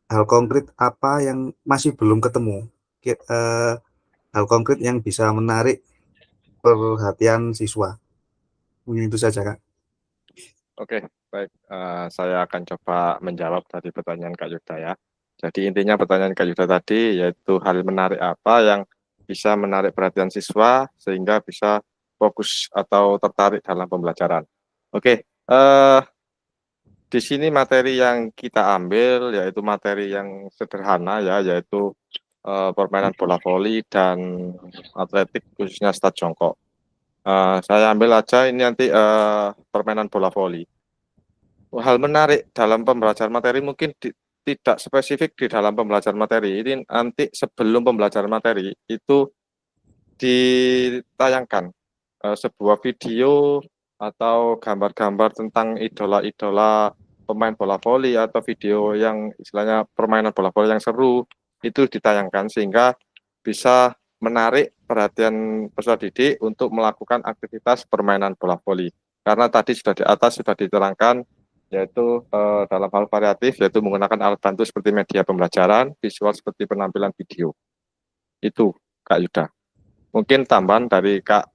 hal konkret apa yang masih belum ketemu, hal konkret yang bisa menarik perhatian siswa. Mungkin itu saja Kak. Oke, baik. Saya akan coba menjawab tadi pertanyaan Kak Yuda ya. Jadi intinya pertanyaan Kak Yuda tadi yaitu hal menarik apa yang bisa menarik perhatian siswa sehingga bisa fokus atau tertarik dalam pembelajaran. Oke, di sini materi yang kita ambil yaitu materi yang sederhana ya, yaitu permainan bola voli dan atletik khususnya start jongkok. Saya ambil aja ini nanti permainan bola voli. Hal menarik dalam pembelajaran materi mungkin tidak spesifik di dalam pembelajaran materi. Ini nanti sebelum pembelajaran materi itu ditayangkan sebuah video atau gambar-gambar tentang idola-idola pemain bola voli atau video yang istilahnya permainan bola voli yang seru itu ditayangkan sehingga bisa menarik perhatian peserta didik untuk melakukan aktivitas permainan bola voli. Karena tadi sudah di atas sudah diterangkan yaitu dalam hal variatif yaitu menggunakan alat bantu seperti media pembelajaran, visual seperti penampilan video. Itu Kak Yuda. Mungkin tambahan dari Kak.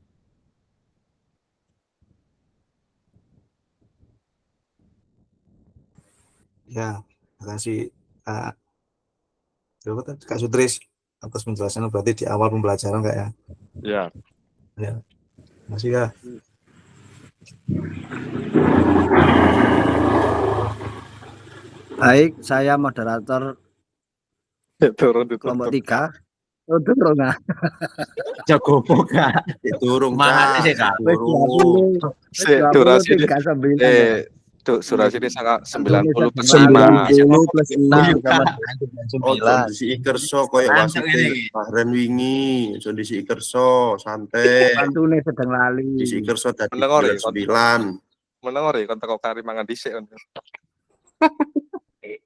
Ya, terima kasih Kak Sutris atas penjelasannya berarti di awal pembelajaran Kak ya. Ya. Ya. Terima kasih Kak. Baik, saya moderator kelompok 3. Turun nggak? Jago boga. Durung Semangat sih, Kak. Durasi durasi ini sangat 90+5. plus 6 9. Disi Ikerso koyo wasit Bahrain wingi, so disi Ikerso santai. Pantune sedang lali. Disi Ikerso dadi 9. Menengori kon teko kari mangan dhisik.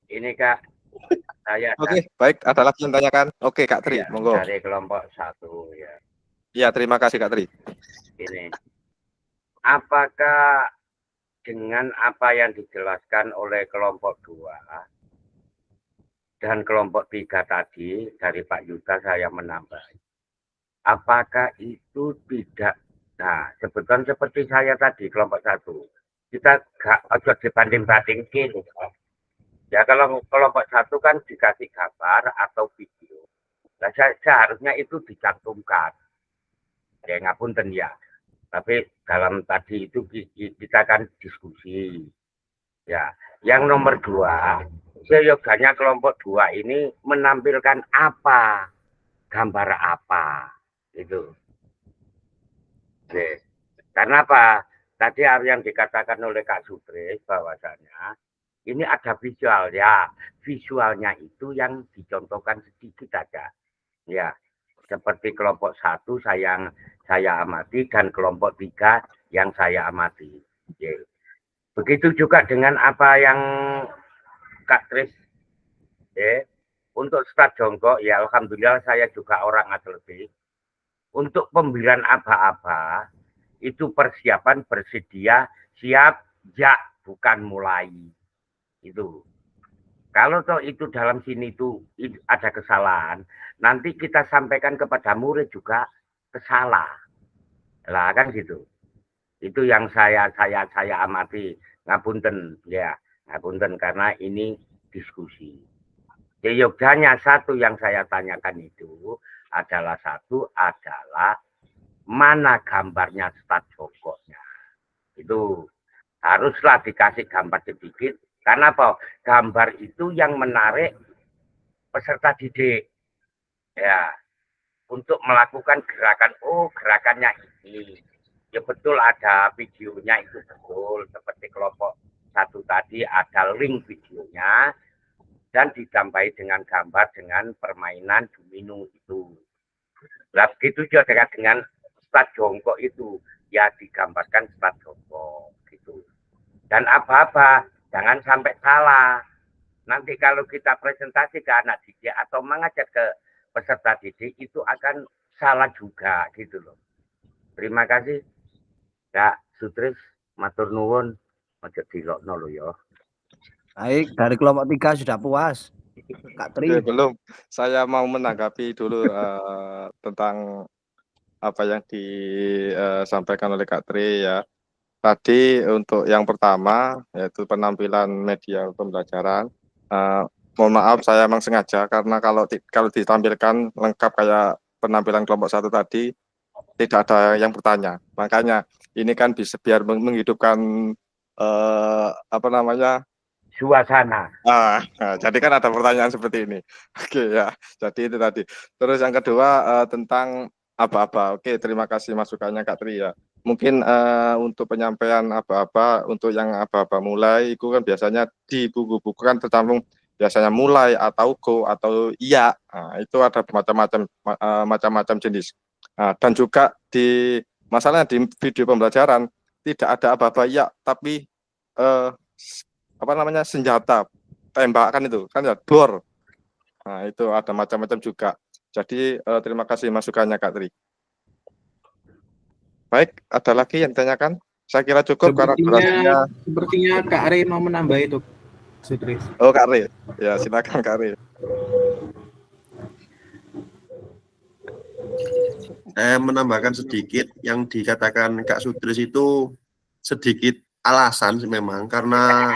Ini Kak, saya Oke, baik, ada lagi yang tanyakan. Oke, Kak Tri, ya, monggo. dari kelompok 1 ya. Ya, terima kasih Kak Tri. Ini, apakah dengan apa yang dijelaskan oleh kelompok 2 dan kelompok 3 tadi dari Pak Yuda saya menambah, apakah itu tidak, nah sebetulnya seperti saya tadi kelompok 1, kita gak dibanding-bandingin. Ya kalau kelompok 1 kan dikasih gambar atau video. Nah, seharusnya itu dicantumkan. Ya ngapunten ya. Tapi dalam tadi itu kita kan diskusi. Ya, yang nomor 2, seyoganya kelompok 2 ini menampilkan apa, gambar apa, itu. Karena apa? Tadi yang dikatakan oleh Kak Sutris bahwasanya ini ada visual ya. Visualnya itu yang dicontohkan sedikit aja. Ya, seperti kelompok 1 saya amati dan kelompok 3 yang saya amati. Ya. Begitu juga dengan apa yang Kak Tris, ya. Untuk start jongkok, ya alhamdulillah saya juga orang atletik. Untuk pembelian apa-apa, itu persiapan bersedia, siap, ya, bukan mulai. Itu. Kalau toh itu dalam sini itu ada kesalahan, nanti kita sampaikan kepada murid juga kesalah. Lah kan gitu. Itu yang saya amati. Ngapunten ya, ngapunten karena ini diskusi. Yogyanya satu yang saya tanyakan itu adalah mana gambarnya start jongkoknya. Itu haruslah dikasih gambar sedikit. Karena apa? Gambar itu yang menarik peserta didik. Ya, untuk melakukan gerakan, gerakannya ini. Ya betul ada videonya itu betul. Seperti kelompok 1 tadi ada link videonya. Dan ditambahi dengan gambar dengan permainan domino itu. Nah, begitu juga dengan start jongkok itu. Ya digambarkan start jongkok gitu. Dan apa-apa. Jangan sampai salah. Nanti kalau kita presentasi ke anak didik atau mengajak ke peserta didik itu akan salah juga gitu loh. Terima kasih Kak Sutris, matur nuwun, aja dilokno lho ya. Baik, dari kelompok 3 sudah puas. Kak Tri. Belum. Saya mau menanggapi dulu tentang apa yang disampaikan oleh Kak Tri ya. Tadi untuk yang pertama yaitu penampilan media pembelajaran. Mohon maaf saya emang sengaja karena kalau ditampilkan lengkap kayak penampilan kelompok 1 tadi tidak ada yang bertanya. Makanya ini kan bisa biar menghidupkan suasana. Jadi kan ada pertanyaan seperti ini. Oke ya. Jadi itu tadi. Terus yang kedua tentang aba-aba. Oke, terima kasih masukannya Kak Tri ya. Mungkin untuk penyampaian aba-aba, untuk yang aba-aba mulai, itu kan biasanya di buku-buku kan tercantum biasanya mulai atau go atau iya. Nah, itu ada macam-macam jenis. Dan juga masalahnya di video pembelajaran tidak ada aba-aba iya, tapi senjata tembakan itu kan ya bor. Nah, itu ada macam-macam juga. Jadi terima kasih masukannya Kak Tri. Baik, ada lagi yang ditanyakan? Saya kira cukup karena durasinya. Sepertinya Kak Re mau menambah itu, Sutris. Oh, Kak Re. Ya, silakan Kak Re. Saya menambahkan sedikit yang dikatakan Kak Sutris itu sedikit alasan memang karena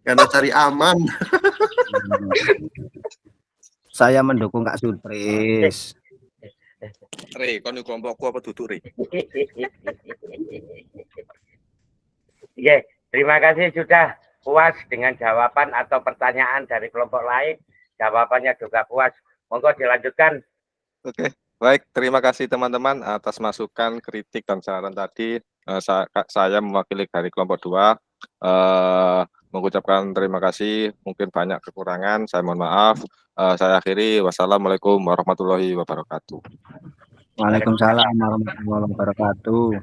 cari aman. Saya mendukung Kak Sutris. Re, kon kelompokku apa duduk Re? Oke, terima kasih sudah puas dengan jawaban atau pertanyaan dari kelompok lain. Jawabannya juga puas. Monggo dilanjutkan. Oke, baik. Terima kasih teman-teman atas masukan, kritik, dan saran tadi. Saya mewakili dari kelompok 2 mengucapkan terima kasih. Mungkin banyak kekurangan, saya mohon maaf. Saya akhiri. Wassalamualaikum warahmatullahi wabarakatuh. Waalaikumsalam warahmatullahi wabarakatuh.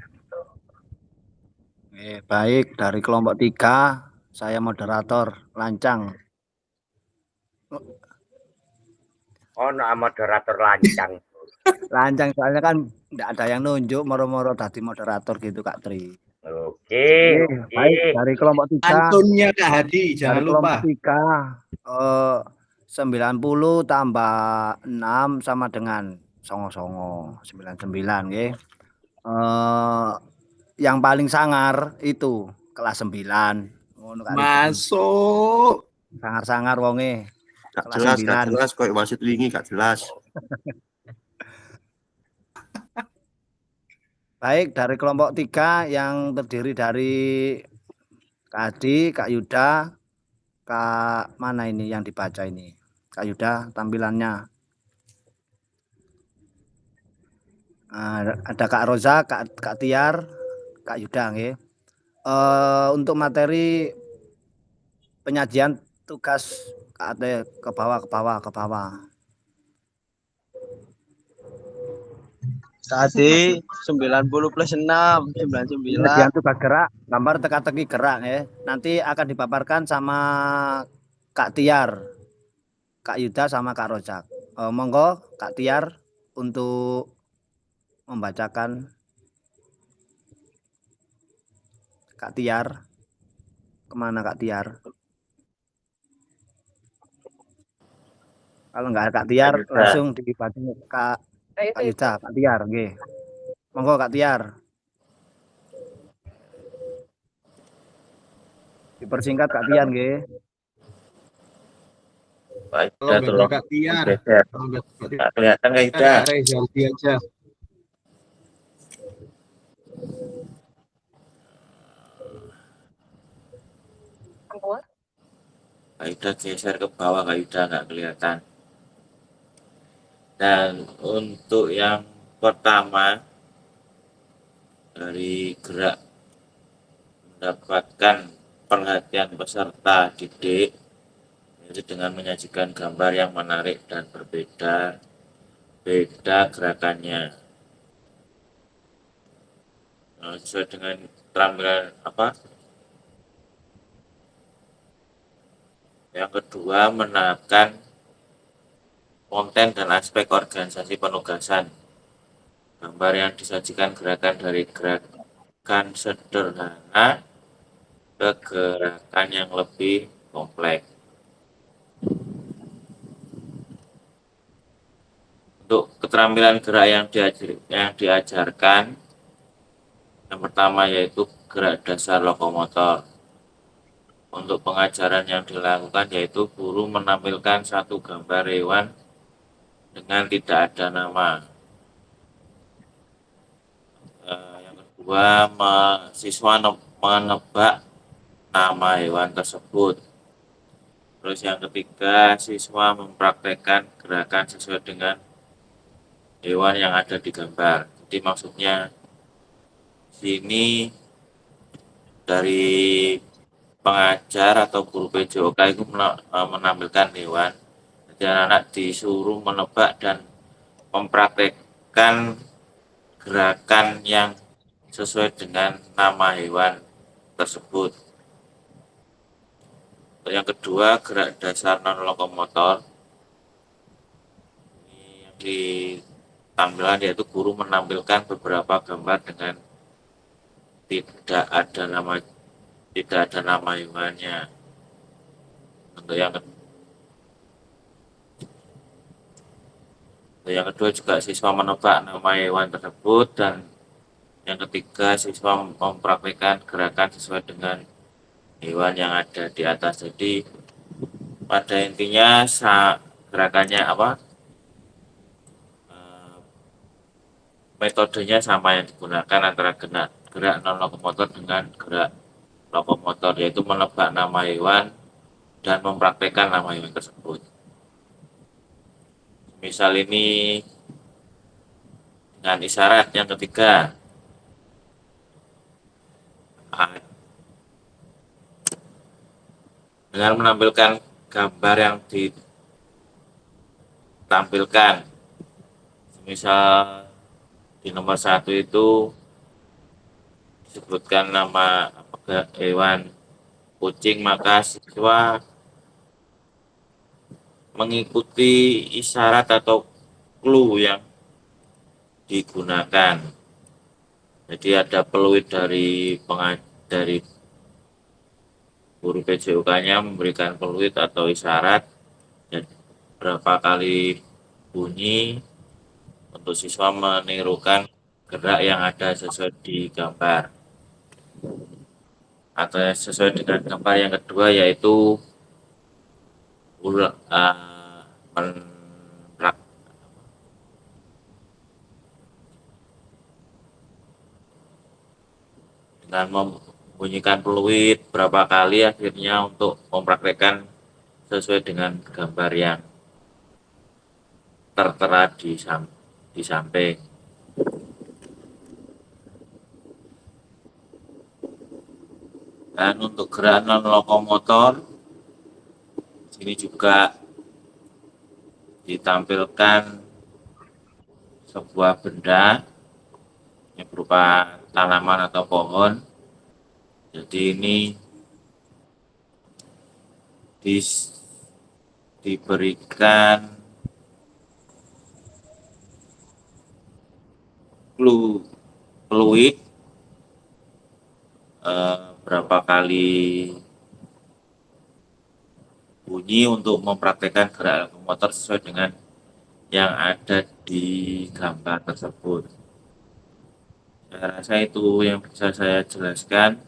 Baik, dari kelompok 3 saya moderator Lancang. Moderator Lancang. Lancang soalnya kan enggak ada yang nunjuk, moro-moro tadi moderator gitu Kak Tri. Oke. Baik, dari kelompok 3. Antunnya Kak Hadi, jangan lupa. Kelompok 3 90 tambah 6 sama dengan songo-songo 99 nggih. Yang paling sangar itu kelas 9. Ngono kan. Masuk. Sangar-sangar wonge. Gak jelas kok wasit wingi gak jelas. Baik, dari kelompok 3 yang terdiri dari Kak Adi, Kak Yuda, Kak mana ini yang dibaca ini? Kak Yuda tampilannya. Ada Kak Roza, Kak Tiar, Kak Yuda nggih. Untuk materi penyajian tugas ke bawah. Tadi 90 plus 6, 99. Penyajian tugas gerak, gambar teka-teki gerak ya. Nanti akan dipaparkan sama Kak Tiar, Kak Yuda sama Kak Rojak. Monggo Kak Tiar untuk membacakan. Kak Tiar, kemana Kak Tiar? Kalau nggak ada Kak Tiar, langsung dibaca Kak Yuda, Kak Tiar, nggih. Monggo Kak Tiar. Dipersingkat Kak Tiar, nggih. Kalau nggak ada Kak Tiar, nggak kelihatan Kak Yuda. Kak Rezaldi aja. Kak Yuda geser ke bawah, Kak Yuda nggak kelihatan. Dan untuk yang pertama dari gerak mendapatkan perhatian peserta didik, yaitu dengan menyajikan gambar yang menarik dan berbeda gerakannya. Sesuai dengan keterampilan apa? Yang kedua, menekan konten dan aspek organisasi penugasan. Gambar yang disajikan gerakan dari gerakan sederhana ke gerakan yang lebih kompleks. Untuk keterampilan gerak yang diajarkan, yang pertama yaitu gerak dasar lokomotor. Untuk pengajaran yang dilakukan yaitu guru menampilkan satu gambar hewan dengan tidak ada nama. Yang kedua, siswa menebak nama hewan tersebut. Terus yang ketiga, siswa mempraktekkan gerakan sesuai dengan hewan yang ada di gambar. Jadi maksudnya sini dari pengajar atau guru PJOK itu menampilkan hewan. Jadi anak-anak disuruh menebak dan mempraktekkan gerakan yang sesuai dengan nama hewan tersebut. Yang kedua, gerak dasar non lokomotor. Ini yang ditampilan yaitu guru menampilkan beberapa gambar dengan tidak ada nama hewannya. Untuk yang kedua juga siswa menebak nama hewan tersebut, dan yang ketiga siswa mempraktikkan gerakan sesuai dengan hewan yang ada di atas. Jadi pada intinya gerakannya apa? Metodenya sama yang digunakan antara gerak non lokomotor dengan gerak lokomotor, yaitu menebak nama hewan dan mempraktekkan nama hewan tersebut. Misal ini dengan isyarat yang ketiga. Dengan menampilkan gambar yang ditampilkan, misal di nomor 1 itu disebutkan nama hewan kucing, maka siswa mengikuti isyarat atau clue yang digunakan. Jadi ada peluit dari guru PJOK-nya memberikan peluit atau isyarat, dan berapa kali bunyi untuk siswa menirukan gerak yang ada sesuai di gambar. Atau sesuai dengan gambar yang kedua yaitu dengan membunyikan peluit berapa kali, akhirnya untuk mempraktekkan sesuai dengan gambar yang tertera di samping. Dan untuk gerak non lokomotor Ini juga ditampilkan sebuah benda yang berupa tanaman atau pohon. Jadi ini diberikan fluid berapa kali bunyi untuk mempraktekkan gerak lokomotor sesuai dengan yang ada di gambar tersebut. Saya rasa itu yang bisa saya jelaskan.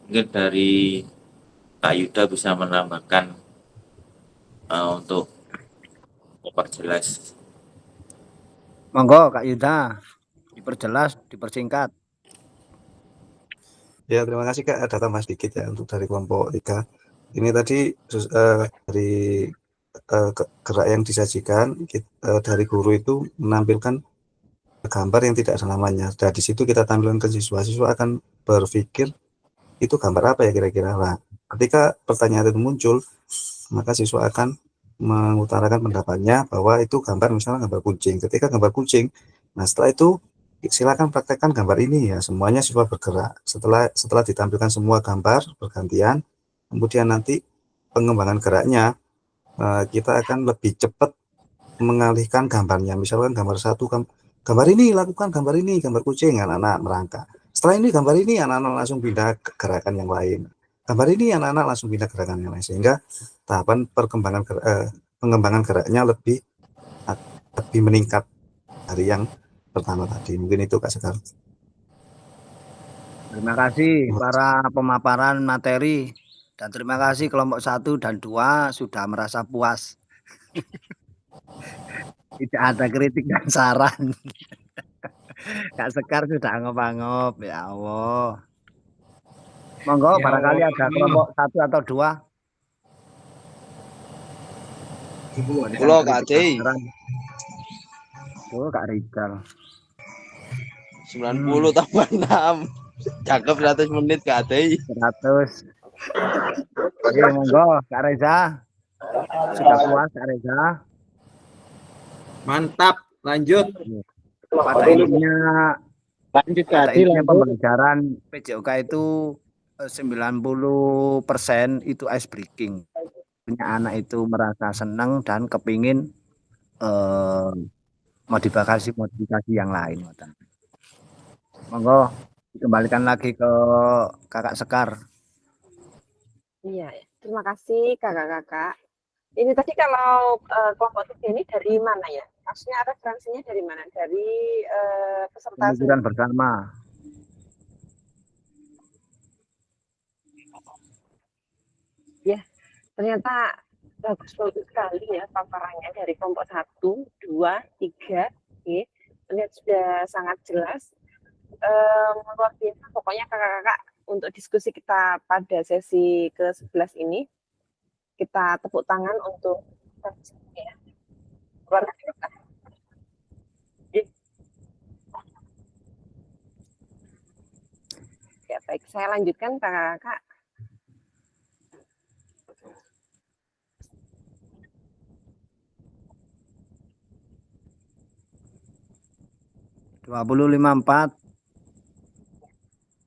Mungkin dari Kak Yuda bisa menambahkan untuk memperjelas. Monggo Kak Yuda, diperjelas, dipersingkat. Ya, terima kasih Kak. Ada tambah sedikit ya untuk dari kelompok 3. Ini tadi dari gerak yang disajikan dari guru itu menampilkan gambar yang tidak ada namanya. Dan di situ kita tampilkan ke siswa. Siswa akan berpikir itu gambar apa ya kira-kira. Nah, ketika pertanyaan itu muncul, maka siswa akan mengutarakan pendapatnya bahwa itu gambar misalnya gambar kucing. Ketika gambar kucing, nah setelah itu silakan praktekkan gambar ini ya. Semuanya siswa bergerak. Setelah ditampilkan semua gambar bergantian, kemudian nanti pengembangan geraknya kita akan lebih cepat mengalihkan gambarnya. Misalkan gambar satu, gambar ini lakukan gambar ini, gambar kucing, anak-anak merangkak. Setelah ini gambar ini anak-anak langsung pindah ke gerakan yang lain. Gambar ini anak-anak langsung pindah ke gerakan yang lain, sehingga tahapan pengembangan geraknya lebih meningkat dari yang pertama tadi. Mungkin itu Kak Sekar. Terima kasih para pemaparan materi, dan terima kasih kelompok 1 dan 2 sudah merasa puas. Tidak ada kritik dan saran. Kak Sekar sudah anggap-anggap, ya Allah. Monggo, Ya barangkali Allah. ada kelompok 1 atau 2. Pulau Kak J. Oh, Kak Rizal. 90 tambah 6. Cakep 100 menit Kak J. 100. Oke, monggo Kak Reza. Sudah puas Kak Reza? Mantap, lanjut. Pada intinya pembelajaran PJOK itu 90% itu ice breaking. Anak itu merasa senang dan kepingin modifikasi yang lain. Monggo dikembalikan lagi ke Kakak Sekar. Iya, terima kasih kakak-kakak. Ini tadi kalau kelompok 3 ini dari mana ya? Maksudnya referensinya dari mana? Dari peserta Pemikiran bersama. Ya, ternyata bagus sekali ya paparannya dari kelompok 1, 2, 3. Oke. Terlihat sudah sangat jelas. Luar biasa pokoknya kakak-kakak untuk diskusi kita pada sesi ke-11 ini. Kita tepuk tangan untuk ya. Luar biasa. Ya, baik, saya lanjutkan kakak-kakak.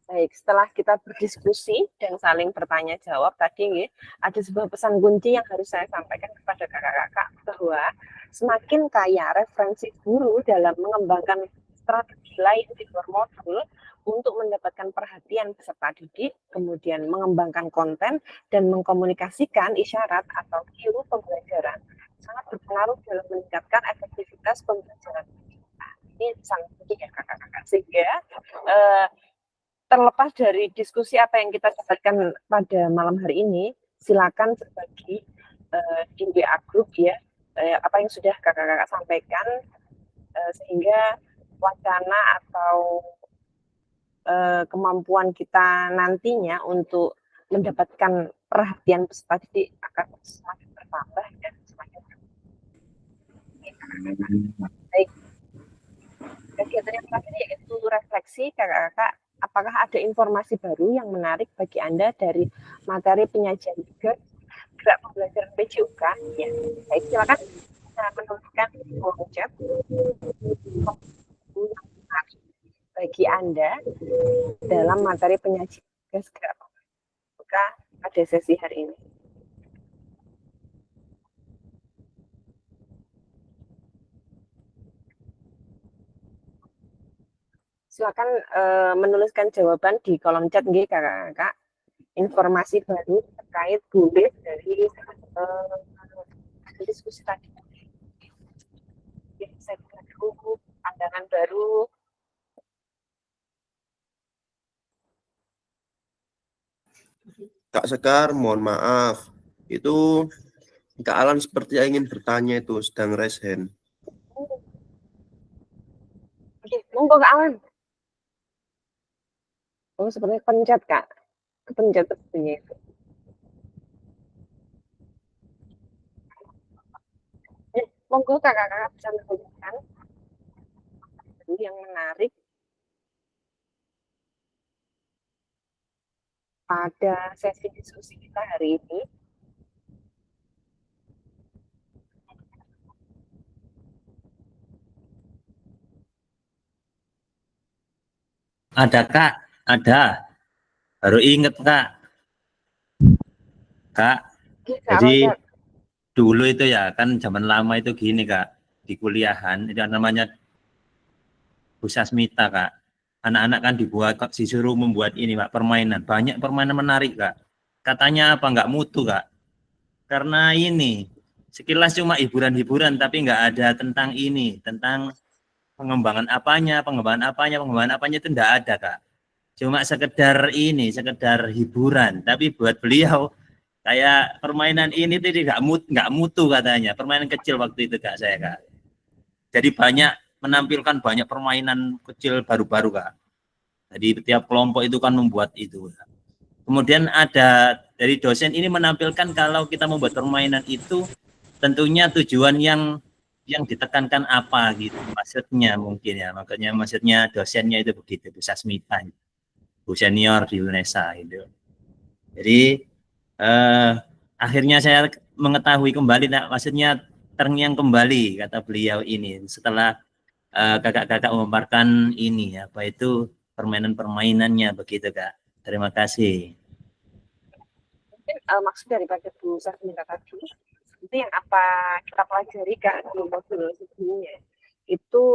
Baik, setelah kita berdiskusi dan saling bertanya jawab tadi, ada sebuah pesan kunci yang harus saya sampaikan kepada kakak-kakak bahwa semakin kaya referensi guru dalam mengembangkan strategi lain di luar modul untuk mendapatkan perhatian peserta didik, kemudian mengembangkan konten dan mengkomunikasikan isyarat atau cue pembelajaran, sangat berpengaruh dalam meningkatkan efektivitas pembelajaran. Ini sangat penting ya kakak-kakak, sehingga terlepas dari diskusi apa yang kita dapatkan pada malam hari ini, silakan berbagi di WA Group ya, apa yang sudah kakak-kakak sampaikan, sehingga wacana atau kemampuan kita nantinya untuk mendapatkan perhatian peserta didik akan semakin bertambah dan semakin baik. Kegiatan yang terakhir yaitu refleksi kakak-kakak. Apakah ada informasi baru yang menarik bagi Anda dari materi penyajian GERD gerak pembelajaran PJUK, ya. Baik, silakan menuliskan kolom chat bagi Anda dalam materi penyajian tugas gerak PJUK pada sesi hari ini. Silakan menuliskan jawaban di kolom chat nggih kakak-kakak. Informasi baru terkait gulir dari diskusi tadi. Insight baru, pandangan baru. Kak Sekar, mohon maaf. Itu Kak Alan seperti ingin bertanya itu, sedang raise hand. Oke, monggo Kak Alan. Oh, sepertinya pencet Kak. Kepencet sepertinya itu. Monggo kakak-kakak bisa menunjukkan yang menarik pada sesi diskusi kita hari ini. Ada Kak, ada. Baru inget Kak. Kak, jadi dulu itu ya kan zaman lama itu gini Kak, di kuliahan itu namanya Busasmita Kak. Anak-anak kan disuruh membuat ini Pak, permainan. Banyak permainan menarik Kak. Katanya apa nggak mutu Kak. Karena ini sekilas cuma hiburan-hiburan tapi nggak ada tentang ini, tentang pengembangan apanya itu enggak ada Kak. Cuma sekedar ini, sekedar hiburan. Tapi buat beliau kayak permainan ini tuh nggak mutu katanya. Permainan kecil waktu itu Kak saya Kak. Jadi menampilkan banyak permainan kecil baru-baru Kak. Jadi setiap kelompok itu kan membuat itu. Kak. Kemudian ada dari dosen ini menampilkan kalau kita membuat permainan itu tentunya tujuan yang ditekankan apa gitu maksudnya mungkin ya, makanya maksudnya dosennya itu begitu, Bu Sasmita, Bu senior di UNESA itu. Jadi akhirnya saya mengetahui kembali, maksudnya terngiang kembali kata beliau ini setelah kakak-kakak memaparkan ini apa itu permainan-permainannya begitu Kak. Terima kasih. Mungkin maksud daripada Bu Sasmita tadi itu yang apa kita pelajari Kak di modul sebelumnya itu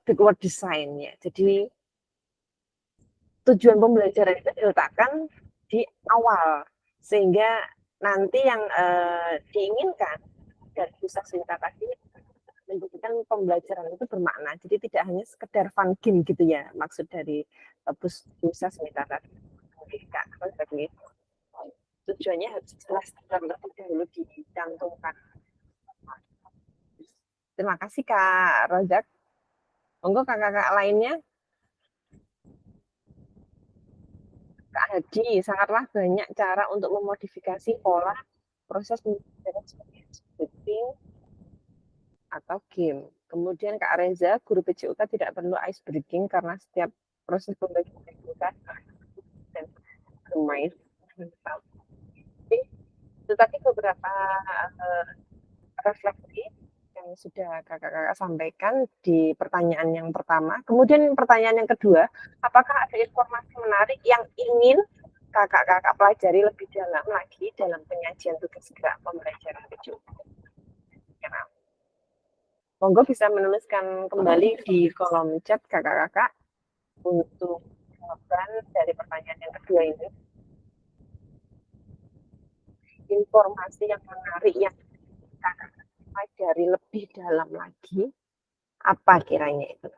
backward design ya. Jadi tujuan pembelajaran itu diletakkan di awal sehingga nanti yang diinginkan dari Bu Sasmita tadi menjadikan pembelajaran itu bermakna. Jadi tidak hanya sekedar fun game gitu ya maksud dari Bu Sasmita tadi. Kak, tujuannya harus jelas terlebih dahulu dicantumkan. Terima kasih Kak Rojak. Monggo kakak-kakak lainnya. Kak Hadi, sangatlah banyak cara untuk memodifikasi pola proses pembelajaran seperti scripting atau game. Kemudian Kak Reza, guru PJUK tidak perlu ice breaking karena setiap proses pembelajaran PJUK dan bermain. Itu tadi beberapa refleksi yang sudah kakak-kakak sampaikan di pertanyaan yang pertama. Kemudian pertanyaan yang kedua, apakah ada informasi menarik yang ingin kakak-kakak pelajari lebih dalam lagi dalam penyajian tugas gerak pembelajaran PJUK? Monggo bisa menuliskan kembali di kolom chat kakak-kakak untuk jawaban dari pertanyaan yang kedua ini. Informasi yang menarik yang kakak pelajari lebih dalam lagi, apa kiranya itu?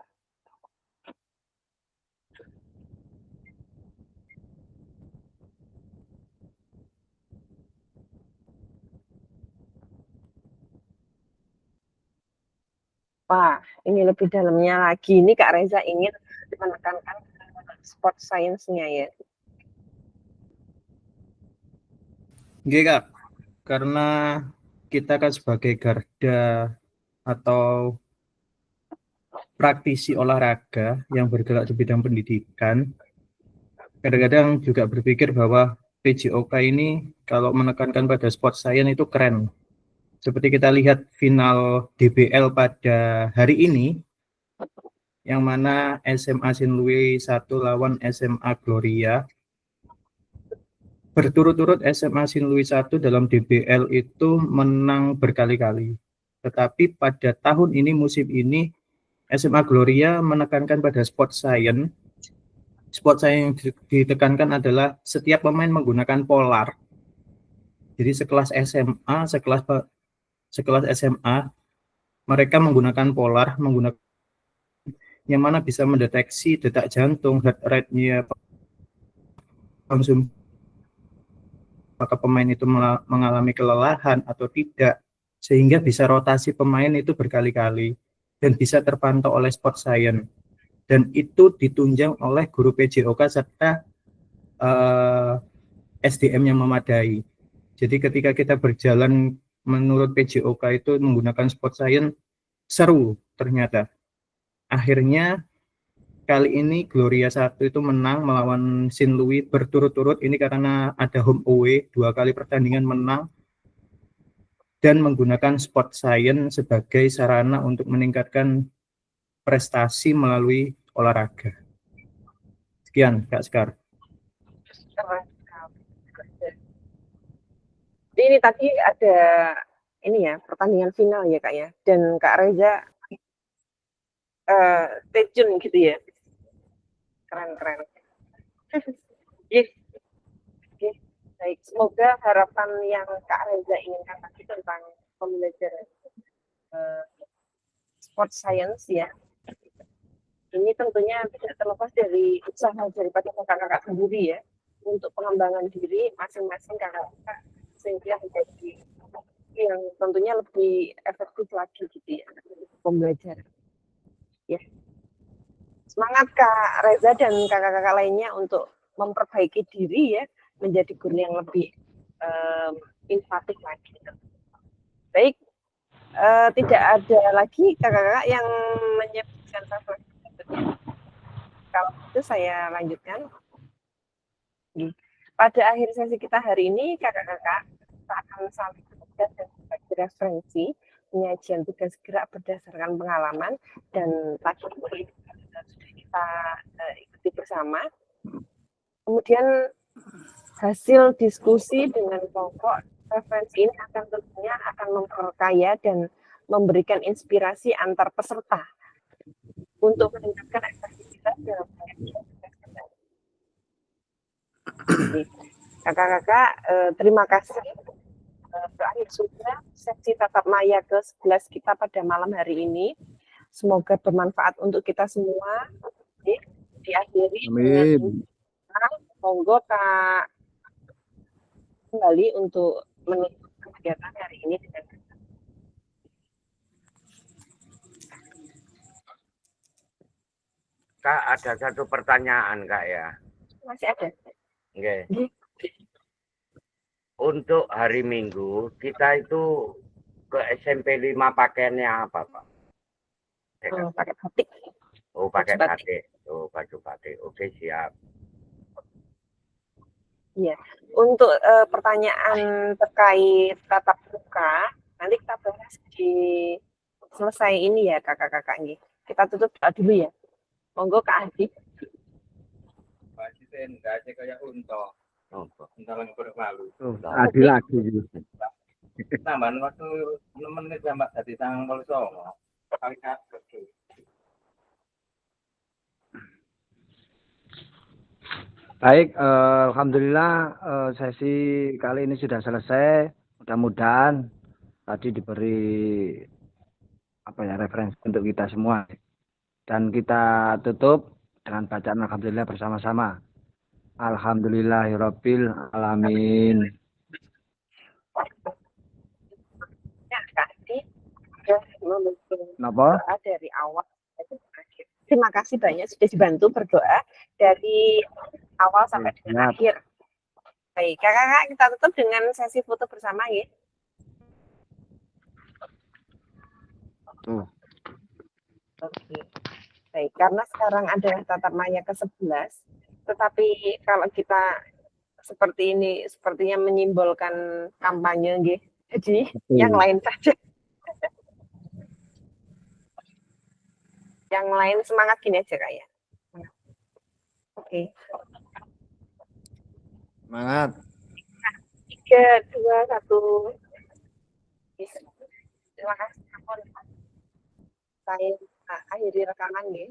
Wah, ini lebih dalamnya lagi. Ini Kak Reza ingin menekankan sport science-nya ya. Oke Kak, karena kita kan sebagai garda atau praktisi olahraga yang bergerak di bidang pendidikan, kadang-kadang juga berpikir bahwa PJOK ini kalau menekankan pada sport science itu keren. Seperti kita lihat final DBL pada hari ini, yang mana SMA Sinlui 1 lawan SMA Gloria. Berturut-turut SMA Sinlui 1 dalam DBL itu menang berkali-kali. Tetapi pada tahun ini, musim ini, SMA Gloria menekankan pada sport science. Sport science yang ditekankan adalah setiap pemain menggunakan polar. Jadi sekelas SMA, mereka menggunakan polar, yang mana bisa mendeteksi detak jantung, heart rate-nya, konsumsi, maka pemain itu mengalami kelelahan atau tidak, sehingga bisa rotasi pemain itu berkali-kali dan bisa terpantau oleh sport science. Dan itu ditunjang oleh guru PJOK serta SDM yang memadai. Jadi ketika kita berjalan menurut PJOK itu menggunakan sport science, seru ternyata. Akhirnya kali ini Gloria 1 itu menang melawan Sinlui berturut-turut. Ini karena ada home away, 2 kali pertandingan menang dan menggunakan sport science sebagai sarana untuk meningkatkan prestasi melalui olahraga. Sekian Kak Sekar. Ini tadi ada ini ya, pertandingan final ya Kak ya, dan Kak Reza stay tune gitu ya. Keren. Yes. Oke, baik. Semoga harapan yang Kak Reza inginkan tadi tentang pembelajaran sport science ya, ini tentunya tidak terlepas dari usaha daripada kakak-kakak sendiri ya, untuk pengembangan diri masing-masing kakak-kakak sehingga menjadi yang tentunya lebih efektif lagi gitu ya pembelajaran. Ya. Semangat Kak Reza dan kakak-kakak lainnya untuk memperbaiki diri ya, menjadi guru yang lebih inovatif lagi. Baik, tidak ada lagi kakak-kakak yang menyebutkan refleksi berikutnya. Kalau itu saya lanjutkan. Pada akhir sesi kita hari ini, kakak-kakak kita akan saling tugas dan berbagi referensi penyajian tugas gerak berdasarkan pengalaman, dan tadi sudah kita ikuti bersama. Kemudian hasil diskusi dengan pokok referensi ini tentunya akan memperkaya dan memberikan inspirasi antar peserta untuk meningkatkan efektivitas dalam penyajian tugas gerak. Kakak-kakak, terima kasih. Berakhir sudah sesi tatap maya ke-11 kita pada malam hari ini. Semoga bermanfaat untuk kita semua. Diakhiri dengan monggo Kak kembali untuk menutup kegiatan hari ini dengan Kak, ada satu pertanyaan Kak ya. masih ada. Oke. Untuk hari Minggu kita itu ke SMP 5 pakaiannya apa Pak? Pakai batik. Oh, pakai batik. Oh, baju batik. Oke, siap. Iya. Untuk pertanyaan terkait tatap muka, nanti kita bahas di selesai ini ya kakak-kakak nih. Kita tutup dulu ya. Monggo Kak Adi. Pasien enggak aja kayak unta. Entar lagi malu. Adi lagi. Tambahan waktu 6 menit ya Mbak, dari tanggal 09. Kali kaget. Baik, alhamdulillah sesi kali ini sudah selesai. Mudah-mudahan tadi diberi referensi untuk kita semua. Dan kita tutup dengan bacaan alhamdulillah bersama-sama. Alhamdulillahirabbil alamin. Ya, Kak Adi sudah Napa? berdoa dari awal sampai akhir. Terima kasih banyak sudah dibantu berdoa dari awal sampai dengan akhir. Baik, kakak-kakak kita tutup dengan sesi foto bersama ya. Oke. Baik, karena sekarang adalah tatap maya ke-11, tetapi kalau kita seperti ini sepertinya menyimbolkan kampanye nggih. Jadi Betul. yang lain saja. Yang lain semangat gini aja Kak ya. Oke. Semangat. 3, 2, 1. Terima kasih. Saya akhiri rekaman nggih.